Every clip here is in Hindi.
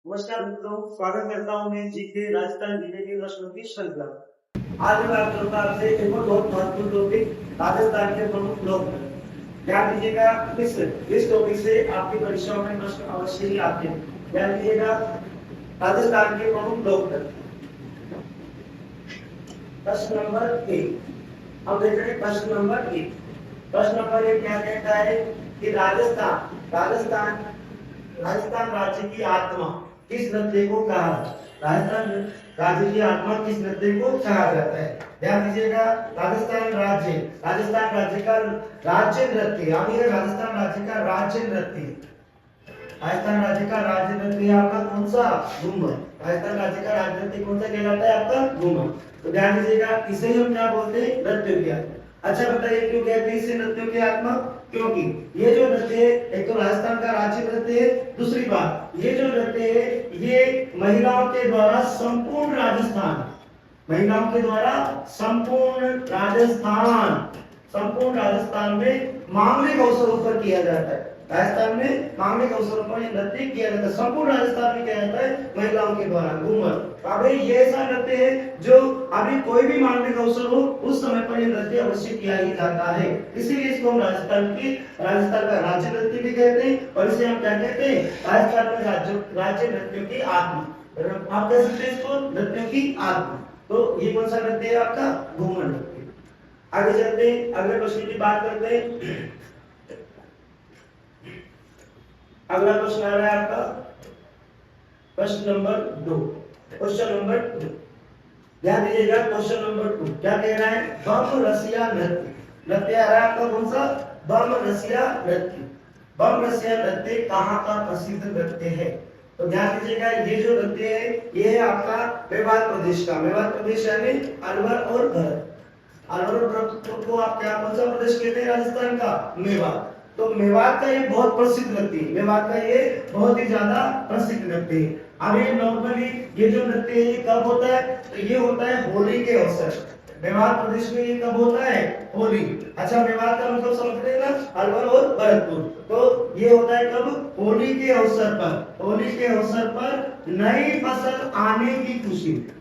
नमस्कार मित्रों, स्वागत करता हूं मैं जीके राजस्थान जिले की प्रश्नों की श्रृंखला। आज मैं बात करूंगा आपसे एक और बहुत महत्वपूर्ण टॉपिक राजस्थान के प्रमुख लोक नृत्य। ध्यान दीजिएगा, इस टॉपिक से आपकी परीक्षाओं में प्रश्न अवश्य ही आते हैं। ध्यान दीजिएगा, राजस्थान के प्रमुख लोक नृत्य। प्रश्न नंबर 1 अब देख रहे हैं। प्रश्न नंबर 1 क्या कहता है कि राजस्थान राज्य की आत्मा किस नृत्य को कहा? राजस्थान राज्य की आत्मा किस नृत्य को कहा जाता है? ध्यान दीजिएगा, राजस्थान राज्य का राज्य नृत्य यानी राजस्थान राज्य का राज्य नृत्य आपका कौन सा? घूमर। राजस्थान राज्य का राज्य नृत्य कौन सा कहलाता है? आपका घूमर। तो ध्यान दीजिएगा, इसे हम क्या बोलते हैं? नृत्य की आत्मा। अच्छा बताइए, क्यों कहते हैं इसे नृत्य की आत्मा? क्योंकि ये जो नृत्य है, एक तो राजस्थान का राज्य नृत्य है, दूसरी बात ये जो नृत्य है ये महिलाओं के द्वारा संपूर्ण राजस्थान में मांगलिक अवसरों पर किया जाता है। राजस्थान में मांगलिक अवसरों पर ये नृत्य किया जाता है। संपूर्ण राजस्थान में किया जाता है महिलाओं के द्वारा घूमर। अभी ये ऐसा नृत्य है जो अभी कोई भी मांगलिक अवसर हो उस समय पर ये नृत्य अवश्य किया ही जाता है। इसीलिए इसको हम राजस्थान का राज्य नृत्य भी कहते हैं और इसे हम क्या कहते हैं? राजस्थान में राज्य नृत्यों की आत्मा। आप कह सकते हैं इसको नृत्यों की आत्मा। तो ये कौन सा नृत्य है? आपका घूमर नृत्य। आगे चलते हैं, अगले प्रश्न की बात करते हैं। अगला प्रश्न आ रहा है आपका प्रश्न नंबर 2। ध्यान दीजिएगा, क्वेश्चन नंबर 2 क्या कह रहा है? बम रसिया नृत्य आ रहा है आपका कौन सा? बम रसिया नृत्य कहाँ का प्रसिद्ध नृत्य है? तो ध्यान दीजिएगा, ये जो नृत्य है ये है आपका मेवात प्रदेश यानी अलवर और भरत। अलवर और भरत को आप क्या कौन सा प्रदेश कहते हैं? राजस्थान का मेवात। तो मेवात का ये बहुत प्रसिद्ध नृत्य है। मेवात का ये बहुत ही ज्यादा प्रसिद्ध नृत्य है। अभी नॉर्मली ये जो नृत्य है ये कब होता है? तो ये होता है होली के अवसर। मेवात प्रदेश में ये कब होता है? होली। अच्छा, मेवात का मतलब समझ रहे हैं ना? अलवर और भरतपुर। तो ये होता है कब? होली के अवसर पर नई फसल आने की खुशी में।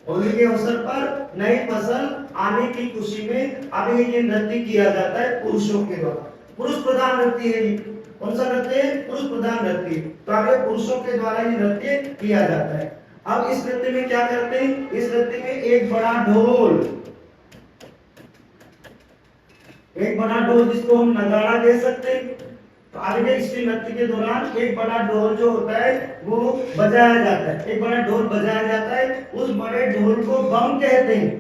होली के अवसर पर नई फसल आने की खुशी में अभी ये नृत्य किया जाता है पुरुषों के द्वारा। पुरुष प्रधान नृत्य है ये। कौन सा नृत्य है? पुरुष प्रधान नृत्य। तो आगे पुरुषों के द्वारा ये नृत्य किया जाता है। अब इस नृत्य में क्या करते हैं? इस नृत्य में एक बड़ा ढोल जिसको हम नगाड़ा कह सकते हैं। तो आगे इस नृत्य के दौरान एक बड़ा ढोल जो होता है वो बजाया जाता है। उस बड़े ढोल को बम कहते हैं।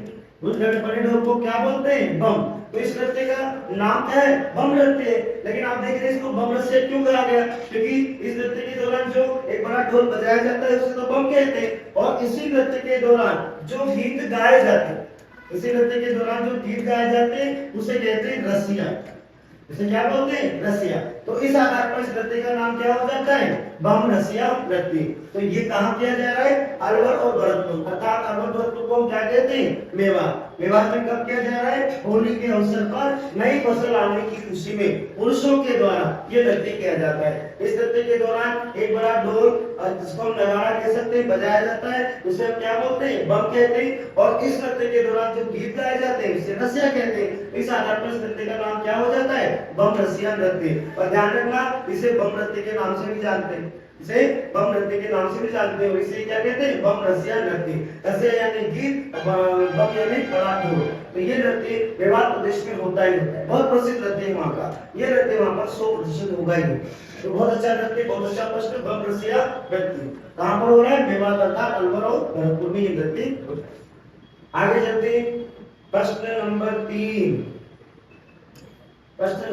उस बड़े ढोल को क्या बोलते हैं? बम। तो इस नृत्य का नाम क्या है? बम नृत्य। लेकिन आप देख रहे हैं इसको बम नृत्य क्यों कहा गया? क्योंकि इस नृत्य के दौरान जो एक बड़ा ढोल बजाया जाता है उसे तो बम कहते हैं। और इसी नृत्य के दौरान जो गीत गाए जाते हैं उसे कहते हैं रसिया। इसे क्या बोलते हैं? रसिया। तो इस आधार पर इस नृत्य का नाम क्या हो जाता है? बम रसिया नृत्य। तो ये कहाँ किया जा रहा है? अलवर और भरतपुर। अर्थात अलवर भरतपुर को हम क्या कहते हैं? मेवात में कब किया जा रहा है? होली के अवसर पर नई फसल आने की खुशी में पुरुषों के द्वारा ये नृत्य किया जाता है। इस नृत्य के दौरान एक बड़ा ढोल जिसको हम नगाड़ा कह सकते हैं बजाया जाता है, उसे हम क्या बोलते हैं? बम कहते हैं। और इस नृत्य के दौरान जो गीत गाए जाते हैं उसे रसिया कहते हैं। इस आधार पर इस नृत्य का नाम क्या हो जाता है? बम रसिया नृत्य। और ध्यान रखना, इसे बम नृत्य के नाम से भी जानते हैं। इसे बम नृत्य के नाम से भी जानते हो। इसे क्या कहते हैं? बम रसिया नृत्य। रसिया यानी गीत, बम यानी बड़ा ढोल। तो ये नृत्य मेवात प्रदेश में होता ही होता है। बहुत प्रसिद्ध नृत्य है वहाँ का। ये नृत्य वहाँ पर 100% होगा ही। तो बहुत अच्छा नृत्य, बहुत अच्छा प्रश्न। बम रसिया नृत्य कहाँ पर हो रहा है? मेवात अर्थात अलवर और भरतपुर में ये नृत्य होता है। आगे चलते हैं, प्रश्न नंबर 3। क्वेश्चन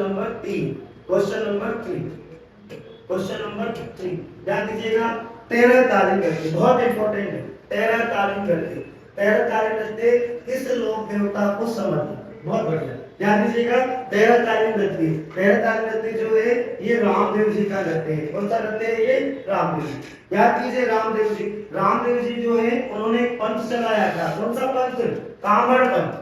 नंबर 3 ध्यान दीजिएगा। तेरह ताली नृत्य बहुत इंपॉर्टेंट है। तेरह ताली नृत्य किस लोक देवता को समर्पित? बहुत बढ़िया, ध्यान दीजिएगा। तेरह ताली नृत्य जो है ये रामदेव जी का नृत्य है। कौन सा नृत्य है ये? रामदेव जी। याद कीजिए, रामदेव जी जो है उन्होंने एक पंथ चलाया था। कौन सा पंथ? कामड़ पंथ।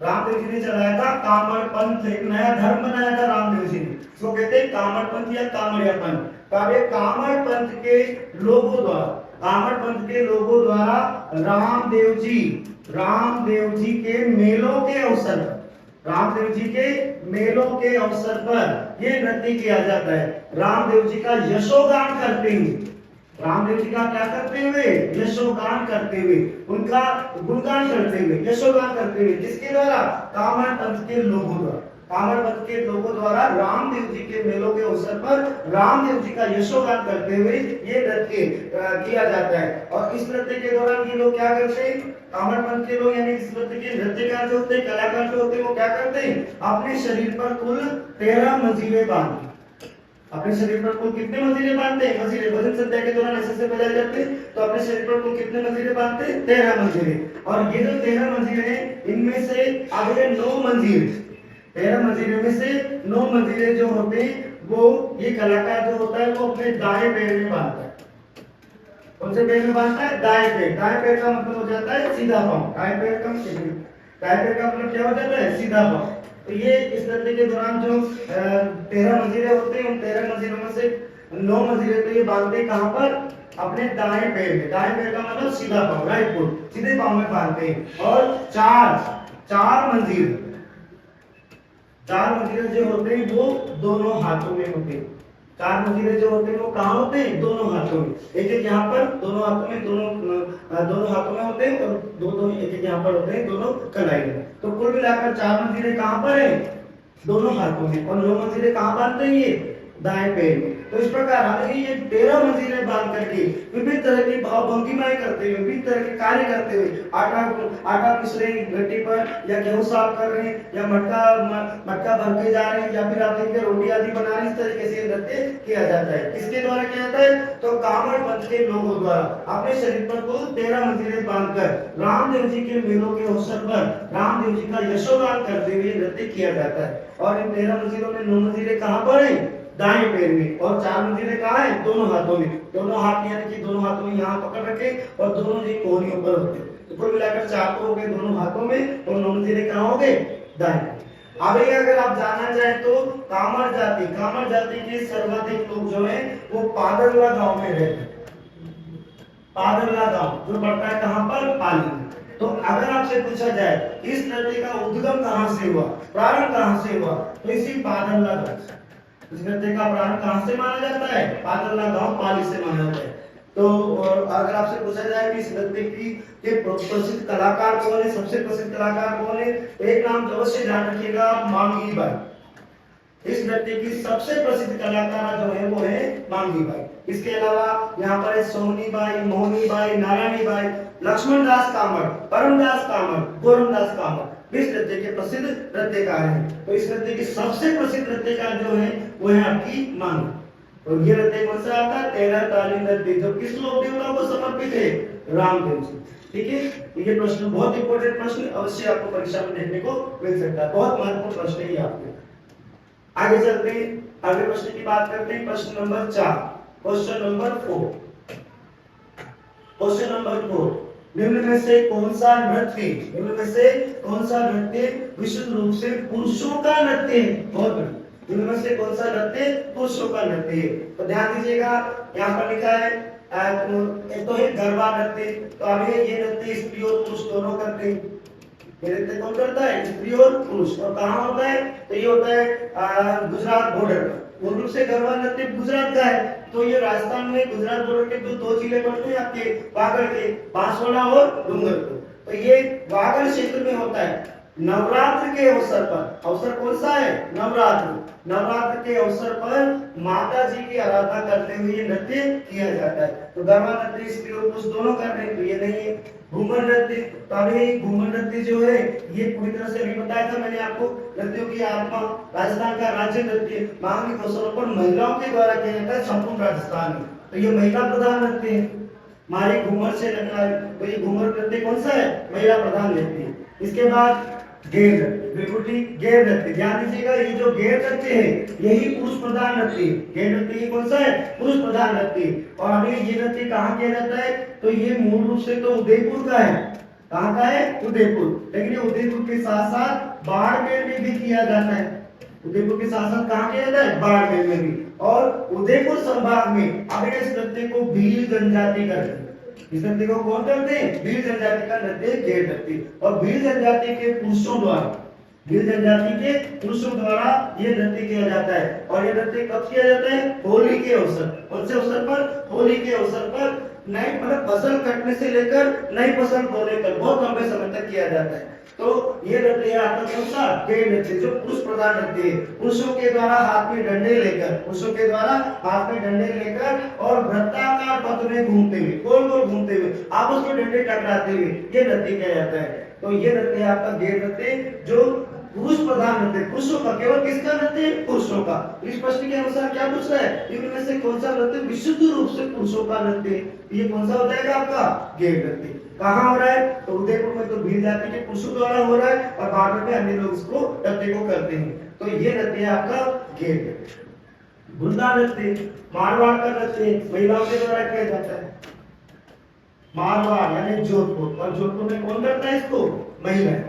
रामदेव जी ने चलाया था कामड़ पंथ। एक नया धर्म बनाया था रामदेव जी ने, इसको कहते हैं कामड़ पंथ या कामड़िया पंथ। तो अब ये कामड़ पंथ के लोगों द्वारा रामदेव जी के मेलों के अवसर पर ये नृत्य किया जाता है। रामदेव जी का यशोगान करते हुए, रामदेव जी का क्या करते हुए? यशोगान करते हुए, उनका गुणगान करते हुए, यशोगान करते हुए, किसके द्वारा? कामड़ पंथ के लोगों द्वारा रामदेव जी के मेलों के अवसर पर रामदेव जी का यशोगान करते हुए ये नृत्य किया जाता है। और इस नृत्य के दौरान ये लोग क्या करते हैं? कामड़ पंथ के लोग यानी इस नृत्य के नृत्यकार जो होते हैं, कलाकार जो होते हैं, वो क्या करते हैं? अपने शरीर पर कुल 13 मंजीरें बांधते हैं। अपने शरीर पर कुल कितने मंजीरें बांधते हैं? मंजीरें भजन संध्या के दौरान ऐसे बजाए जाते हैं। तो अपने शरीर पर कुल कितने मंजीरें बांधते हैं? 13 मंजीरें। और ये जो 13 मंजीरें हैं, इनमें से आगे 9 मंजीरें, 13 मंजीरे में से 9 मंजीरे जो होते हैं वो ये कलाकार जो होता है वो अपने दाएं पैर में बांधता है। कौन से पैर में बांधता है? दाएं पैर का मतलब हो जाता है सीधा पांव। दाएं पैर का मतलब क्या हो जाता है? सीधा पांव। तो ये इस नृत्य के दौरान जो 13 मंजीरे होते हैं, उन 13 मंजीरों में से 9 मंजीरे तो ये बांधते कहां पर? अपने दाएं पैर में। दाएं पैर का मतलब सीधा पांव, राइट फुट, सीधे पांव में बांधते हैं। और चार मंजीरे जो होते हैं वो दोनों हाथों में होते हैं। 4 मंजीरे जो होते हैं वो कहाँ होते हैं? दोनों हाथों में। एक यहाँ पर दोनों हाथों में होते हैं और दो एक यहाँ पर होते हैं दोनों कलाई में। तो कुल मिलाकर 4 मंजीरे कहाँ पर है? दोनों हाथों में। और 9 मंजीरे कहाँ बांधते हैं? ये दाएं पैर में। तो इस प्रकार हमें ये 13 मंजिलें बांध करके विभिन्न तरह की भाव भंगिमाएं करते हुए, विभिन्न तरह के कार्य करते हुए, आटा पिस रहे हैं गट्टी पर, या गेहूं साफ कर रहे हैं, या मटका भर के जा रहे हैं, या फिर आप देखिए रोटी आदि बना रहे हैं। इस तरीके से नृत्य किया जाता है। किसके द्वारा किया जाता है? तो कामड़ पंथ के लोगों द्वारा अपने शरीर पर कुल 13 मंजिलें बांधकर रामदेव जी के मेलों के अवसर पर रामदेव जी का यशोगान करते हुए नृत्य किया जाता है। और इन 13 मंजिलों में 9 मंजिलें कहाँ पर है? दाएं पैर में। और 4 मंजिलें कहाँ है? दोनों हाथों में। दोनों हाथ यानी कि दोनों हाथों में यहाँ पकड़ रखे और दोनों जी कोहनियों पर होते हैं। तो कुल मिलाकर 4 तो हो गए दोनों हाथों में, और 9 मंजिलें कहाँ हो गए? दाएं। आगे अगर आप जानना चाहें तो कामड़ जाति के सर्वाधिक लोग जो है वो पादरला गांव में रहते हैं। पादरला गांव जो पड़ता है कहाँ पर? पाली में। तो अगर आपसे पूछा जाए इस नृत्य का उद्गम कहाँ से हुआ, प्रारंभ कहाँ से हुआ, तो इसी पादरला गांव से। इस नृत्य का प्रारंभ कहाँ से माना जाता है? पादरला गांव पाली से माना जाता है। तो और अगर आपसे पूछा जाए कि इस नृत्य के प्रसिद्ध कलाकार कौन है, सबसे प्रसिद्ध कलाकार कौन है, तो एक नाम अवश्य ध्यान रखिएगा, मांगी बाई। इस नृत्य की सबसे प्रसिद्ध कलाकार जो है वो है मांगी बाई। इसके अलावा यहाँ पर सोहनी बाई, मोहनी बाई, नारायणी बाई, लक्ष्मण दास कामड़, परमदास कामड़, गोरमदास कामड़ इस नृत्य के प्रसिद्ध नृत्यकार हैं। तो इस नृत्य की सबसे प्रसिद्ध नृत्यकार जो है वो है आपकी मांगी। तो ये नृत्य कौन सा आता है? 13 ताली नृत्य, जो किस लोक देवता को समर्पित है? रामदेव जी। ठीक है, ये प्रश्न बहुत इंपॉर्टेंट प्रश्न, अवश्य आपको परीक्षा में देखने को मिल सकता है। बहुत महत्वपूर्ण प्रश्न है ये आपके। आगे चलते हैं, अगले प्रश्न की बात करते हैं। प्रश्न number 4, question number 4। Question number 4, निम्न में से कौन सा नृत्य विशुद्ध रूप से पुरुषों का नृत्य है? बहुत बढ़िया। इनमें में से कौन सा नृत्य पुरुषों का नृत्य है? तो ध्यान दीजिएगा, यहाँ पर लिखा है एक तो है गरबा नृत्य। तो अब ये नृत्य स्त्री और पुरुष दोनों करते हैं। ये नृत्य कौन करता है? स्त्री और पुरुष। और कहाँ होता है? तो ये होता है गुजरात बॉर्डर पर। मूल रूप से गरबा नृत्य गुजरात का है। तो ये राजस्थान में गुजरात बॉर्डर के दो जिले पड़ते हैं आपके, वागड़ के, बांसवाड़ा और डूंगरपुर। तो ये वागड़ क्षेत्र में होता है। नवरात्र के अवसर पर, अवसर कौन सा है? नवरात्र के अवसर पर माता जी की आराधना करते हुए नृत्य किया जाता है। तो गरबा नृत्य स्त्री और पुरुष दोनों कर रहे हैं, तो ये नहीं है। घूमर नृत्य, तो अभी घूमर नृत्य जो है ये पूरी तरह से अभी बताया था मैंने आपको, नृत्यों की आत्मा, राजस्थान का राज्य नृत्य मांगी अवसरों पर महिलाओं के द्वारा किया जाता है संपूर्ण राजस्थान में। तो ये महिला प्रधान नृत्य है। हमारे घूमर से लगता है, तो ये घूमर नृत्य कौन सा है? महिला प्रधान नृत्य है। इसके बाद गैर नृत्य, बिल्कुल ठीक, गैर नृत्य। ध्यान दीजिएगा, ये जो गैर नृत्य है यही पुरुष प्रधान नृत्य है। गैर नृत्य ये कौन सा है? पुरुष प्रधान नृत्य। और अभी ये नृत्य कहाँ किया जाता है? तो ये मूल रूप से तो उदयपुर का है। कहाँ का है? उदयपुर। लेकिन ये उदयपुर के साथ साथ बाड़मेर में भी किया जाता है। उदयपुर के साथ साथ कहाँ किया जाता है? बाड़मेर में भी। और उदयपुर संभाग में अब इस नृत्य को भील जनजाति करते हैं। इस नृत्य को कौन करते हैं? भील जनजाति का नृत्य घेर नृत्य। और भील जनजाति के पुरुषों द्वारा, भील जनजाति के पुरुषों द्वारा ये नृत्य किया जाता है। और ये नृत्य कब किया जाता है? होली के अवसर। कौन से अवसर पर? होली के अवसर पर। नई मतलब फसल कटने से लेकर नई फसल बोने तक बहुत लंबे समय तक किया जाता है। तो ये नृत्य है आपका कौन सा? घेर नृत्य, जो पुरुष प्रधान नृत्य है। पुरुषों के द्वारा हाथ में डंडे लेकर, पुरुषों के द्वारा हाथ में डंडे लेकर और वृत्ताकार पथ में घूमते हुए, गोल गोल घूमते हुए, आपस में डंडे टकराते हुए ये नृत्य किया जाता है। तो ये नृत्य है आपका घेर नृत्य, जो पुरुष प्रधान नृत्य, पुरुषों का, केवल किसका नृत्य? पुरुषों का। इस प्रश्न के अनुसार क्या पूछ रहा है? इनमें से कौन सा नृत्य विशुद्ध रूप से पुरुषों का नृत्य? ये कौन सा हो जाएगा आपका? घेर नृत्य। कहाँ हो रहा है? तो उदयपुर में तो भील जाति के पुरुषों द्वारा हो रहा है और बाड़मेर में अन्य लोग इसको नृत्य को करते हैं। तो ये नृत्य है आपका घेर नृत्य। गुंडा नृत्य, मारवाड़ का नृत्य महिलाओं के द्वारा किया जाता है। मारवाड़ यानी जोधपुर, और जोधपुर में कौन करता है इसको? महिलाएं।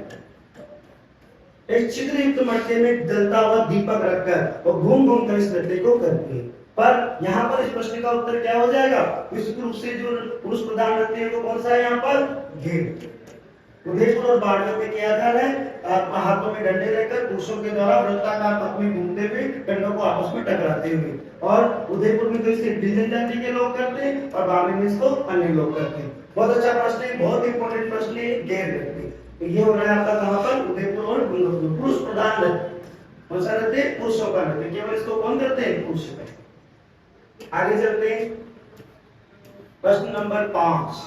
एक छिद्र युक्त मटके में जलता हुआ दीपक रखकर और घूम घूम कर इस नृत्य को करती है। पर यहाँ पर इस प्रश्न का उत्तर क्या हो जाएगा? विशुद्ध रूप से जो पुरुष प्रधान नृत्य है वो कौन सा है? यहाँ पर घेर। उदयपुर और बाड़मेर में किया जा रहा है हाथों में डंडे लेकर पुरुषों के द्वारा वृत्ताकार पथ में घूमते हुए डंडों को आपस में टकराते हुए। और उदयपुर में तो इसे भील जनजाति के लोग करते हैं और बाड़मेर में इसको अन्य लोग करते हैं। बहुत अच्छा प्रश्न है, बहुत इंपॉर्टेंट प्रश्न है घेर नृत्य। तो ये हो रहा है आपका कहां पर? उदयपुर और डूंगरपुर। पुरुष प्रधान नृत्य, कौन सा नृत्य? पुरुषों का नृत्य। केवल इसको कौन करते हैं? पुरुष करते। आगे चलते हैं प्रश्न नंबर 5।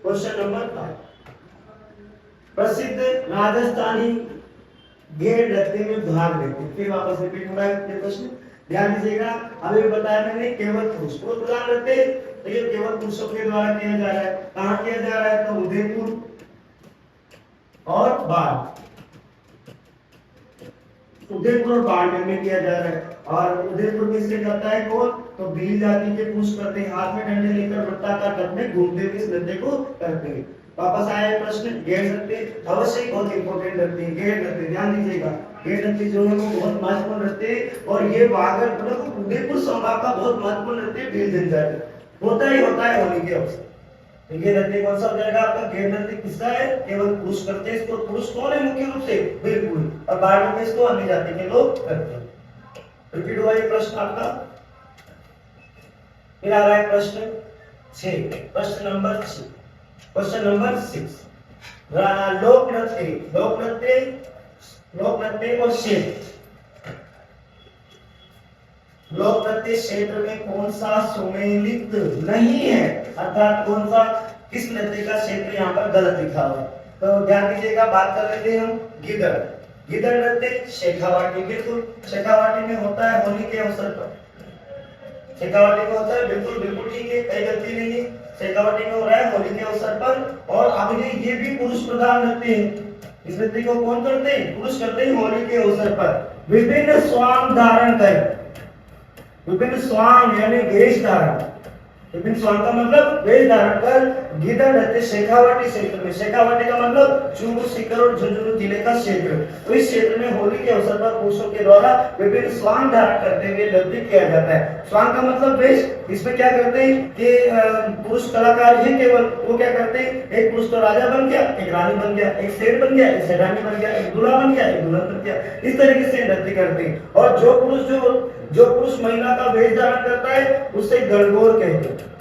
क्वेश्चन नंबर 5, प्रसिद्ध राजस्थानी घेर नृत्य में भाग लेते। फिर वापस रिपीट हो रहा है ये प्रश्न, ध्यान दीजिएगा। अभी बताया मैंने केवल पुरुष प्रधान नृत्य, तो ये केवल पुरुषों के द्वारा किया जा रहा है। कहाँ किया जा रहा है? तो उदयपुर और बाड़, उदयपुर और बाड़मेर में किया जा रहा है। और उदयपुर में से करता है कौन? तो भील जाति के पुरुष करते हैं, हाथ में डंडे लेकर वृत्ताकार पथ में घूमते हुए इस नृत्य को करते हैं। वापस आया है प्रश्न घेर नृत्य, अवश्य बहुत इंपॉर्टेंट नृत्य है घेर नृत्य, ध्यान दीजिएगा। घेर नृत्य जो है वो बहुत महत्वपूर्ण नृत्य है और ये वागड़ मतलब उदयपुर संभाग का बहुत महत्वपूर्ण नृत्य भील जनजाति होता है होली के अवसर। ये नृत्य कौन सा हो जाएगा आपका? घेर नृत्य किसका है? केवल पुरुष करते हैं इसको। पुरुष कौन है मुख्य रूप से? बिल्कुल। और बाड़मेर में इसको अन्य जाति के लोग करते हैं। रिपीट हुआ ये प्रश्न आपका। फिर आ रहा है प्रश्न 6, प्रश्न नंबर 6, क्वेश्चन नंबर 6, लोक नृत्य और क्षेत्र। लोक नृत्य क्षेत्र में कौन सा सुमेलित नहीं है, अर्थात कौन सा, किस नृत्य का क्षेत्र यहाँ पर गलत लिखा हुआ है? तो ध्यान दीजिएगा, बात कर लेते हैं हम गिदड़। गिदड़ नृत्य शेखावाटी, बिल्कुल शेखावाटी में होता है होली के अवसर पर। शेखावाटी में होता है, बिल्कुल ठीक है, कोई गलती नहीं है। शेखावाटी में हो रहा है होली के अवसर पर। और अब ये भी पुरुष प्रधान नृत्य है। इस नृत्य को कौन करते हैं? पुरुष करते हैं होली के अवसर पर। विभिन्न स्वांग धारण कर, विभिन्न स्वांग यानी वेश धारण, विभिन्न स्वांग का मतलब वेश धारण कर गिदड़ नृत्य शेखावाटी क्षेत्र में, शेखावाटी का मतलब चूरू, सीकर और झुंझुनू जिले का क्षेत्र, तो इस क्षेत्र में होली के अवसर पर पुरुषों के द्वारा विभिन्न स्वांग धारण करते हुए नृत्य किया जाता है। स्वांग का मतलब वेश। इसमें क्या करते हैं कि पुरुष कलाकार ही केवल वो क्या करते हैं, एक पुरुष तो राजा बन गया, एक रानी बन गया, एक शेर बन गया, एक सेनानी बन गया, एक दूल्हा बन गया, एक दुल्हन बन गया, इस तरीके से नृत्य करते हैं। और जो पुरुष महिला का वेश धारण करता है उसे गणगौर कहते हैं।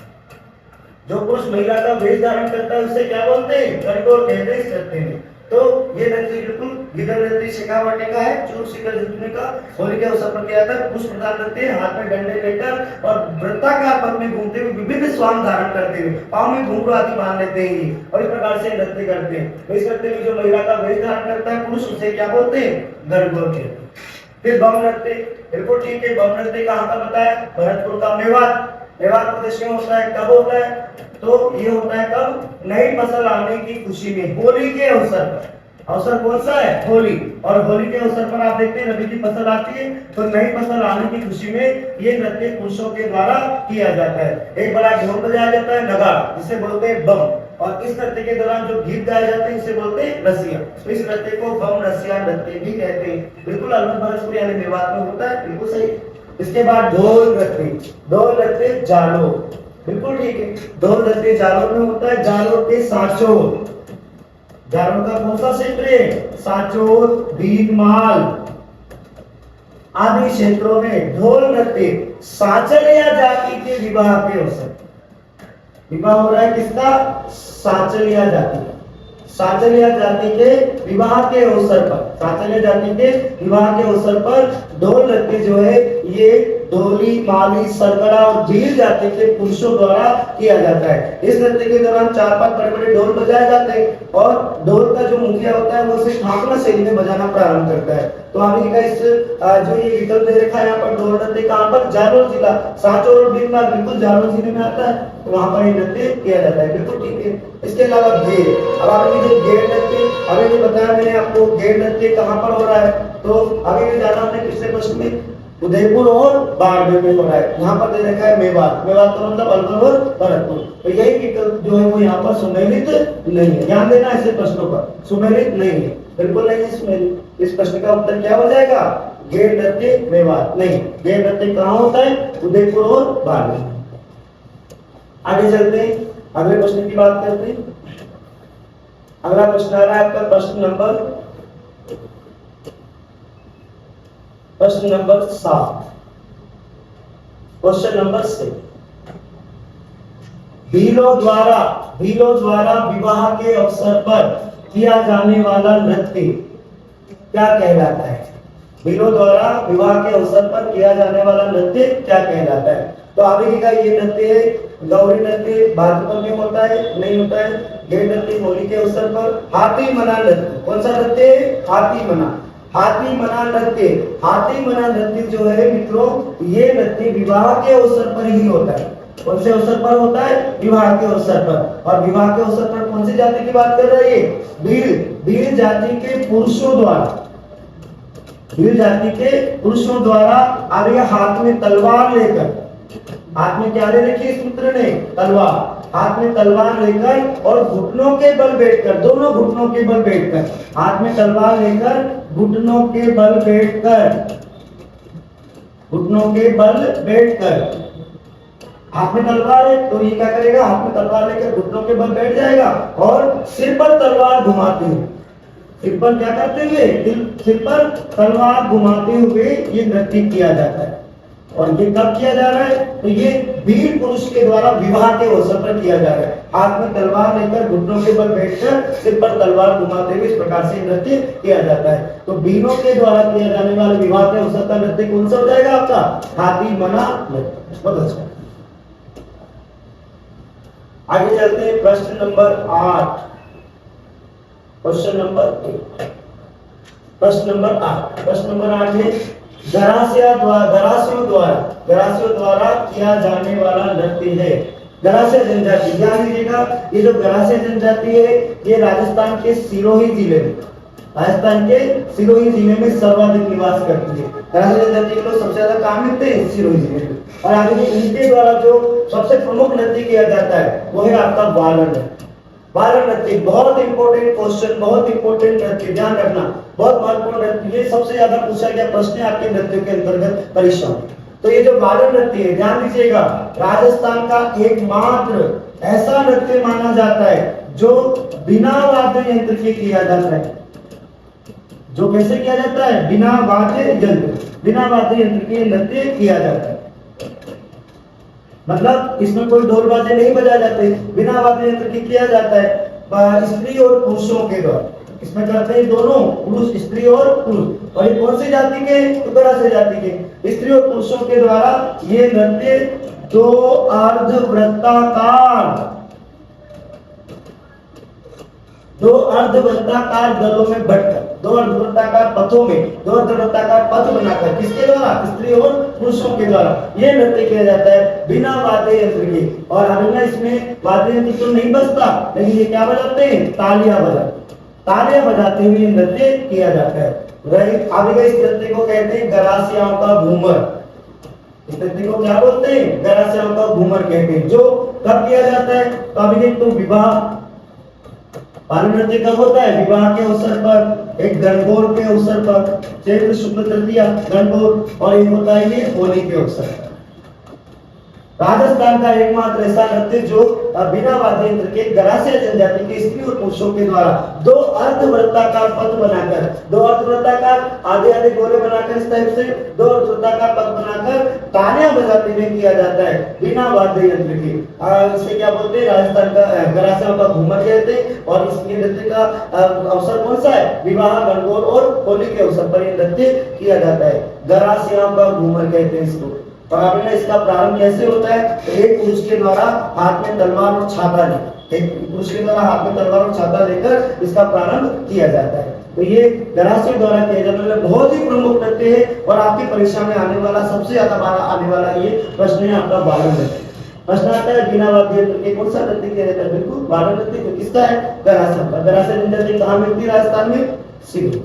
जो पुरुष महिला का वेश धारण करता है उसे क्या बोलते हैं? गणगौर कहते हैं इस नृत्य में। तो ये नृत्य बिल्कुल गिदड़ नृत्य शेखावाटी का है, चूरू, सीकर, झुंझुनू का होली के अवसर पर किया था। पुरुष प्रधान नृत्य, हाथ में डंडे लेकर और वृत्ताकार पथ में घूमते हुए विभिन्न स्वांग धारण करते हुए पांव में घुंघरू आदि बांध लेते हैं और इस प्रकार से नृत्य करते हैं। तो इस नृत्य में जो महिला का वेश धारण करता है पुरुष, उसे क्या बोलते हैं? गणगौर कहते हैं। फिर बम नृत्य, बिल्कुल ठीक है, बम नृत्य कहाँ का बताया? भरतपुर का मेवात प्रदेश में होता है। कब होता है? तो ये होता है कब? नई फसल आने की खुशी में, होली के अवसर पर। अवसर कौन सा है? होली। और होली के अवसर पर आप देखते हैं रबी की फसल आती है, तो नई फसल आने की खुशी में ये नृत्य पुरुषों के द्वारा किया जाता है। एक बड़ा ढोल बजाया जाता है नगाड़ा, जिसे बोलते हैं बम, और इस नृत्य के दौरान जो गीत गाए जाते हैं इसे बोलते हैं रसिया। तो इस नृत्य को बम रसिया नृत्य भी कहते हैं। बिल्कुल अलवर भरतपुर यानी मेवात में होता है, बिल्कुल सही। इसके बाद ढोल नृत्य जालो, बिल्कुल ठीक है। ढोल नृत्य जालो में होता है जालो के सांचोर, जालो का कौन सा क्षेत्र है, सांचोर, भीतमाल आदि क्षेत्रों में ढोल नृत्य सांचलिया जाति के विवाह के अवसर, विवाह हो रहा है किसका, सांचलिया जाति, सांचलिया जाति के विवाह के अवसर पर, सांचलिया जाति के विवाह के अवसर पर ढोल नृत्य जो है ये ढोली, माली, सरगड़ा और भील जाति के पुरुषों द्वारा किया जाता है। इस नृत्य के दौरान 4-5 बड़े-बड़े ढोल बजाए जाते हैं और ढोल का जो मुखिया होता है वो उसे ठाकना शैली में बजाना प्रारंभ करता है। तो आगे का इस जो ये विकल्प दे रखा है यहाँ पर ढोल नृत्य कहाँ पर, जालोर जिला, सांचौर और भीलमाल बिल्कुल जालोर जिले में आता है, तो वहाँ पर ये नृत्य किया जाता है, बिल्कुल ठीक है। इसके अलावा घेर, अब आपने जो घेर नृत्य अभी जो बताया मैंने आपको, घेर नृत्य कहाँ पर हो रहा है, तो अभी भी जाना हमने पिछले प्रश्न में उदयपुर और बाड़मेर में हो रहा है। यहाँ पर दे रखा है मेवात, मेवात का मतलब अलवर और भरतपुर, तो यही विकल्प जो है वो यहाँ पर सुमेलित नहीं है, ध्यान देना ऐसे प्रश्नों पर, सुमेलित नहीं है, बिल्कुल नहीं है सुमेलित। इस प्रश्न का उत्तर क्या हो जाएगा, घेर नृत्य मेवात नहीं, घेर नृत्य कहाँ होता है, उदयपुर और बाड़मेर। आगे चलते हैं, अगले प्रश्न की बात करते हैं। अगला प्रश्न आ रहा है आपका प्रश्न नंबर 7, क्वेश्चन नंबर 6। भीलों द्वारा विवाह के अवसर पर किया जाने वाला नृत्य क्या कहलाता है, भीलों द्वारा विवाह के अवसर पर किया जाने वाला नृत्य क्या कहलाता है। तो आगे का ये नृत्य है, गौरी नृत्य भाद्रपद में होता है, नहीं होता है, घेर नृत्य होली के अवसर पर, हाथी मना नृत्य, कौन सा नृत्य है, हाथी मना नृत्य जो है मित्रों, ये नृत्य विवाह के अवसर पर ही होता है। कौन से अवसर पर होता है, विवाह के अवसर पर, और विवाह के अवसर पर कौन सी जाति की बात कर रही है, भील जाति के पुरुषों द्वारा, भील जाति के पुरुषों द्वारा। अब यह हाथ में तलवार लेकर, हाथ में क्या ले रखी इस मित्र ने, तलवार, हाथ में तलवार लेकर और घुटनों के बल बैठकर, दोनों घुटनों के बल बैठकर, हाथ में तलवार लेकर घुटनों के बल बैठकर, हाथ में तलवार है तो ये क्या करेगा, हाथ में तलवार लेकर घुटनों के बल बैठ जाएगा और सिर पर तलवार घुमाते हुए, सिर पर क्या करते हुए, सिर पर तलवार घुमाते हुए ये नृत्य किया जाता है। और ये कब किया जा रहा है, तो ये वीर पुरुष के द्वारा विवाह के अवसर पर किया जा रहा है। हाथ में तलवार लेकर घुटनों के बल बैठकर सिर पर तलवार घुमाते हुए इस प्रकार से नृत्य किया जाता है। तो वीरों के द्वारा किया जाने वाले विवाह के अवसर का नृत्य कौन सा हो जाएगा आपका, हाथी मना नृत्य। बहुत अच्छा, आगे चलते हैं प्रश्न नंबर 8, प्रश्न नंबर 8 है गरासियों द्वारा किया जाने वाला नृत्य है। गरासिया जनजाति, ध्यान दीजिएगा, ये जो गरासिया जनजाति है ये राजस्थान के सिरोही जिले में सर्वाधिक निवास करती है। गरासिया जनजाति के लोग सबसे ज्यादा कहाँ मिलते हैं, सिरोही जिले में। और आगे इनके द्वारा जो सबसे प्रमुख नृत्य किया जाता है वो है आपका बालर नृत्य। बहुत इंपॉर्टेंट क्वेश्चन, बहुत इंपॉर्टेंट नृत्य, ध्यान रखना, बहुत महत्वपूर्ण नृत्य, ये सबसे ज्यादा पूछा गया प्रश्न है आपके नृत्य के अंतर्गत परीक्षा में। तो ये जो बालर नृत्य है, ध्यान दीजिएगा, राजस्थान का एकमात्र ऐसा नृत्य माना जाता है जो बिना वाद्य यंत्र के किया जाता है। जो कैसे किया जाता है, बिना वाद्य यंत्र के नृत्य किया जाता है। मतलब इसमें कोई ढोल बाजे नहीं बजाए जाते, बिना वाद्य यंत्र के किया जाता है स्त्री और पुरुषों के द्वारा। इसमें करते हैं दोनों, पुरुष, स्त्री और पुरुष। और ये कौन सी जाति के, तो गरासिया जाति के स्त्री और पुरुषों के द्वारा ये नृत्य दो अर्धवृत्ताकार दलों में बंटकर, दो अर्धवृत्ताकार पथ बनाकर, किसके द्वारा, स्त्री और पुरुषों के द्वारा ये नृत्य किया जाता है बिना वाद्य यंत्र के। और हमने इसमें वाद्य यंत्र तो नहीं बजता, लेकिन ये क्या बजाते हैं, तालियां बजाते हुए नृत्य किया जाता है। आगे इस नृत्य को कहते हैं गरासियाओं का घूमर। इस नृत्य को क्या बोलते हैं, गरासियाओं का घूमर कहते हैं। जो कब किया जाता है, तो अभी तो बाल नृत्य कब होता है? विवाह के अवसर पर, एक गणगौर के अवसर पर, चैत्र शुक्ल तृतीया गणगौर, और एक होता है ये होली के अवसर पर। राजस्थान का एकमात्र ऐसा नृत्य जो बिना वाद्य यंत्र के गरासिया जनजाति के स्त्री और पुरुषों के द्वारा दो अर्धवृत्ताकार पथ बनाकर, दो अर्धवृत्ताकार आधे आधे गोले बनाकर इस टाइप से दो अर्धवृत्ताकार पथ बनाकर तालियां बजाते हुए किया जाता है बिना वाद्य यंत्र के। इसे क्या बोलते हैं? राजस्थान का गरासिया का घूमर कहते हैं। और इस नृत्य का अवसर कौन सा है? विवाह, गणगौर और होली के अवसर पर यह नृत्य किया जाता है। गरासिया का घूमर कहते हैं इसको। और आपने इसका प्रारंभ कैसे होता है? तो एक पुरुष के द्वारा हाथ में तलवार और छाता ले, एक पुरुष के द्वारा हाथ में तलवार और छाता लेकर इसका प्रारंभ किया जाता है। तो ये गरासिया द्वारा किया जाने वाला बहुत ही प्रमुख नृत्य है। और आपकी परीक्षा में आने वाला सबसे ज्यादा आने वाला ये प्रश्न है आपका बाल नृत्य। प्रश्न आता है बिना वाद्य यंत्र के कौन सा नृत्य किया जाता है? बिल्कुल बाल नृत्य। जो किसका है? गरासिया का। गरासिया जनजाति कहाँ मिलती है? राजस्थान में, सिरोही।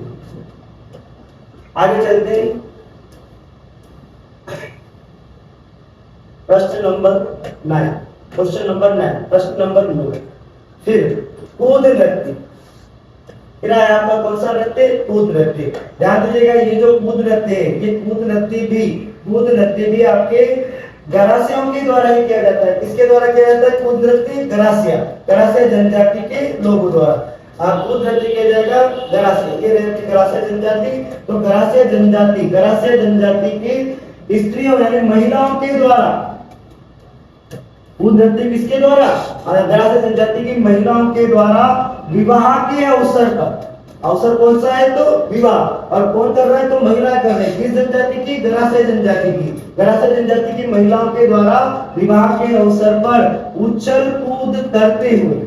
आगे चलते हैं प्रश्न नंबर 9। क्वेश्चन नंबर 9, प्रश्न नंबर 9। फिर कूद नृत्य, फिर आया आपका कौन सा नृत्य? कूद नृत्य। ध्यान दीजिएगा, ये जो कूद नृत्य है, ये कूद नृत्य भी आपके गरासियाओं के द्वारा ही किया जाता है। किसके द्वारा किया जाता है कूद नृत्य? गरासिया जनजाति के लोगों द्वारा कूद नृत्य किया जाएगा। गरासिया, ये रहती गरासिया जनजाति। तो गरासिया जनजाति की स्त्रियों यानी महिलाओं के द्वारा कूद नृत्य किसके द्वारा? गरासिया जनजाति की महिलाओं के द्वारा विवाह के अवसर पर। अवसर कौन सा है? तो विवाह। और कौन कर रहा है? तो महिला कर रहे हैं। किस जनजाति की? गरासिया जनजाति की। गरासिया जनजाति की महिलाओं के द्वारा विवाह के अवसर पर उछल कूद करते हुए,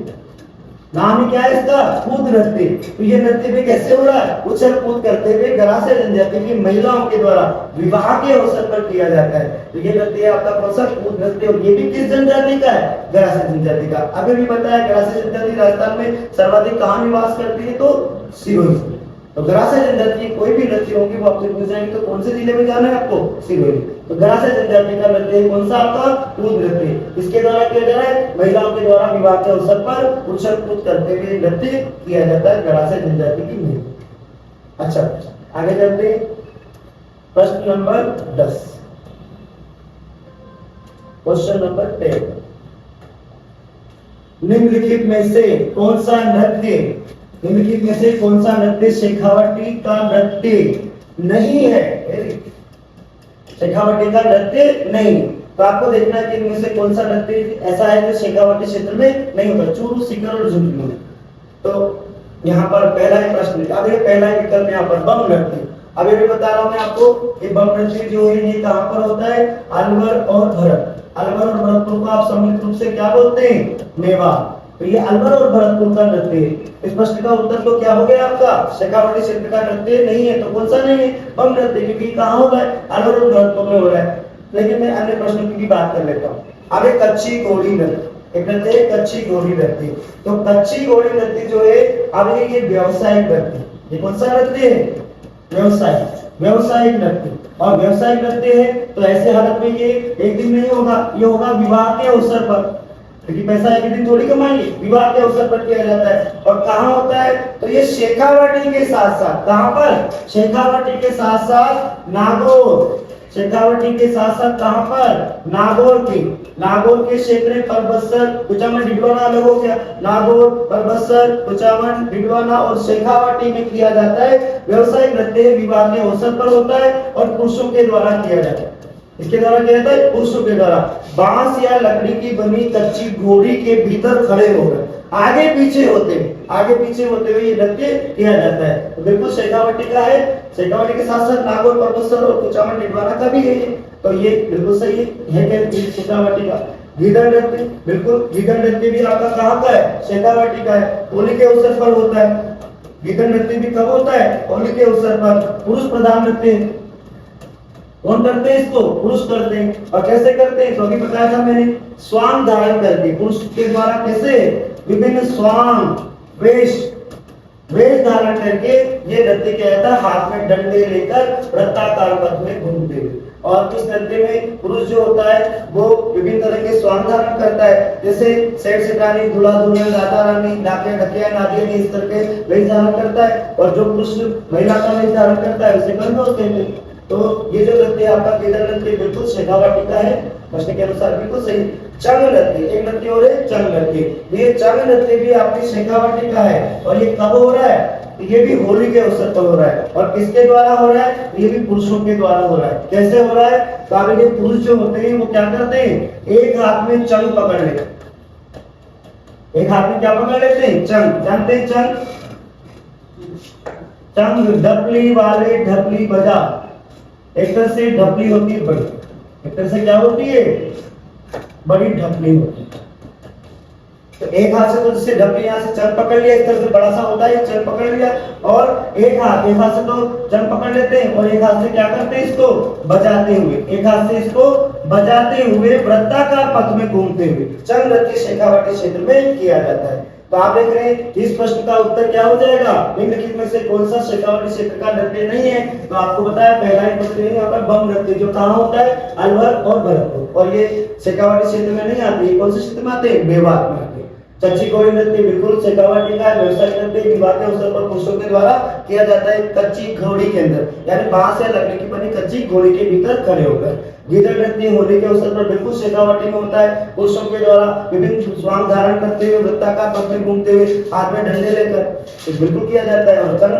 नाम क्या है इसका? कूद नृत्य। तो ये नृत्य भी कैसे हो रहा है? उछल कूद करते हुए गरासिया जनजाति की महिलाओं के द्वारा विवाह के अवसर पर किया जाता है। तो ये नृत्य आपका कौन सा? कूद नृत्य। और ये भी किस जनजाति का है? गरासिया जनजाति का। अभी भी बताया गरासिया जनजाति राजस्थान में सर्वाधिक कहाँ निवास करती है? तो सिरोही। तो गरासिया जनजाति की कोई भी नृत्य होंगे वो आपसे पूछ जाएंगे तो कौन से जिले में जाना है आपको? सिरोही। तो गरासिया जनजाति का नृत्य कौन सा आपका? कूद नृत्य। इसके द्वारा किया जा रहा है महिलाओं के द्वारा विवाह के अवसर पर उछल कूद करते हुए नृत्य किया जाता है गरासिया जनजाति की में। अच्छा, आगे चलते हैं प्रश्न नंबर 10। क्वेश्चन नंबर 10, निम्नलिखित में से कौन सा नृत्य शेखावटी का नृत्य नहीं है? शेखावटी का नृत्य नहीं। तो आपको देखना है कि इनमें से कौन सा नृत्य ऐसा है जो शेखावटी क्षेत्र में नहीं होता। चूरू, सीकर और झुंझुनू में। तो यहाँ पर पहला ही प्रश्न, अब ये पहला ही विकल्प यहाँ पर बम नृत्य। अब ये भी बता रहा हूँ मैं आपको कि बम नृत्य जो है ये कहाँ पर होता है? अलवर और भरत। अलवर और भरतपुर को आप सम्मिलित रूप से क्या बोलते हैं? मेवा। तो ये अलवर और भरतपुर का नृत्य है। इस प्रश्न का उत्तर तो क्या हो गया आपका? शेखावटी क्षेत्र का नृत्य नहीं है। तो कौन सा नहीं है? बम नृत्य। क्योंकि कहाँ हो रहा है? अलवर और भरतपुर में हो रहा है। लेकिन मैं अन्य प्रश्नों की भी बात कर लेता हूँ। अब एक कच्ची घोड़ी नृत्य, एक नृत्य है कच्ची घोड़ी नृत्य। तो कच्ची घोड़ी नृत्य जो है अब ये व्यावसायिक नृत्य। ये कौन सा नृत्य है? व्यावसायिक नृत्य। और व्यावसायिक नृत्य है तो ऐसे हालत में ये एक दिन नहीं होगा, ये होगा विवाह के अवसर पर। क्योंकि पैसा एक दिन थोड़ी कमाएंगे, विवाह के अवसर पर किया जाता है। और कहाँ होता है? तो ये शेखावटी के साथ साथ, कहाँ पर? शेखावटी के साथ साथ नागौर। शेखावटी के साथ साथ कहाँ पर? नागौर के क्षेत्र परबत्सर, कुचामन, डिडवाना अलग हो गया। नागौर, परबत्सर, कुचामन, डिडवाना और शेखावटी में किया जाता है। व्यावसायिक नृत्य विवाह के अवसर पर होता है और पुरुषों के द्वारा किया जाता है। इसके द्वारा क्या होता है? पुरुषों के द्वारा बांस या लकड़ी की बनी कच्ची घोड़ी के भीतर खड़े होकर आगे पीछे होते हुए ये नृत्य किया जाता है। तो बिल्कुल शेखावटी का है। शेखावटी के साथ साथ नागौर, परबत्सर और कुचामन, डिडवाना का भी है। तो ये बिल्कुल सही है शेखावटी का। गीदड़ नृत्य, बिल्कुल गीदड़ नृत्य भी आपका कहाँ का है? शेखावटी का है। होली के अवसर पर होता है। गीदड़ नृत्य भी कब होता है? होली के अवसर पर। पुरुष प्रधान नृत्य। कौन करते हैं इसको? पुरुष करते हैं। और कैसे करते हैं? तो अभी बताया था मैंने, स्वांग धारण करके पुरुष के द्वारा कैसे विभिन्न स्वांग, वेश वेश धारण करके ये नृत्य क्या रहता है, हाथ में डंडे लेकर वृत्ताकार पथ में घूमते हुए। और इस नृत्य में पुरुष जो होता है वो विभिन्न तरह के स्वांग धारण करता है, जैसे सेठ सेठानी, दूल्हा दुल्हन, राधा रानी, डाकिया ढकिया, नादिया, इस तरह के वेश धारण करता है। और जो पुरुष महिला का वेश धारण करता है उसे गंधर्व कहते हैं। तो ये जो नृत्य आपका केदार नृत्य बिल्कुल शेखावटी का है, प्रश्न के अनुसार बिल्कुल सही। चंग नृत्य, एक नृत्य और है चंग नृत्य। ये चंग नृत्य भी आपकी शेखावटी का है। और ये कब हो रहा है, ये भी होली के अवसर पर हो रहा है। और किसके द्वारा हो रहा है, ये भी पुरुषों के द्वारा हो रहा है। कैसे हो रहा है, तो आगे पुरुष जो होते हैं वो क्या करते हैं, एक हाथ में चंग पकड़ लेते हैं। एक हाथ में क्या पकड़ लेते हैं, चंग। जानते हैं चंग, चंग ढपली वाले ढपली बजा। एक तरह से ढपली होती है बड़ी, एक तरह से क्या होती है, बड़ी ढपली होती है। तो एक हाथ से तो जैसे ढपली यहाँ से चंग पकड़ लिया, इस तरह से बड़ा सा होता है, चंग पकड़ लिया। और एक हाथ से तो चंग पकड़ लेते हैं और एक हाथ से क्या करते हैं, इसको बजाते हुए, एक हाथ से इसको बजाते हुए वृत्ताकार पथ में घूमते हुए चंग नृत्य शेखावटी क्षेत्र में किया जाता है। तो आप देख रहे हैं इस प्रश्न का उत्तर क्या हो जाएगा, निम्नलिखित में से कौन सा शेखावटी क्षेत्र का नृत्य नहीं है। तो आपको बताया पहला ही प्रश्न है यहाँ पर बम नृत्य, जो कहाँ होता है, अलवर और भरतपुर। और ये शेखावटी क्षेत्र में नहीं आती है। कौन से क्षेत्र में आते हैं, मेवात में आते हैं। चच्ची घोड़ी नृत्य बिल्कुल शेखावटी का है। व्यवसायिक नृत्य विवाह के अवसर पर पुरुषों के द्वारा किया जाता है कच्ची घोड़ी के अंदर, यानी बांस या लकड़ी की बनी कच्ची घोड़ी के भीतर खड़े होकर। गीदड़ नृत्य होली के अवसर पर बिल्कुल शेखावटी में होता है। पुरुषों के द्वारा विभिन्न स्वांग धारण करते हुए वृत्ताकार पथ में घूमते हुए हाथ में डंडे लेकर तो बिल्कुल किया जाता है। और चंग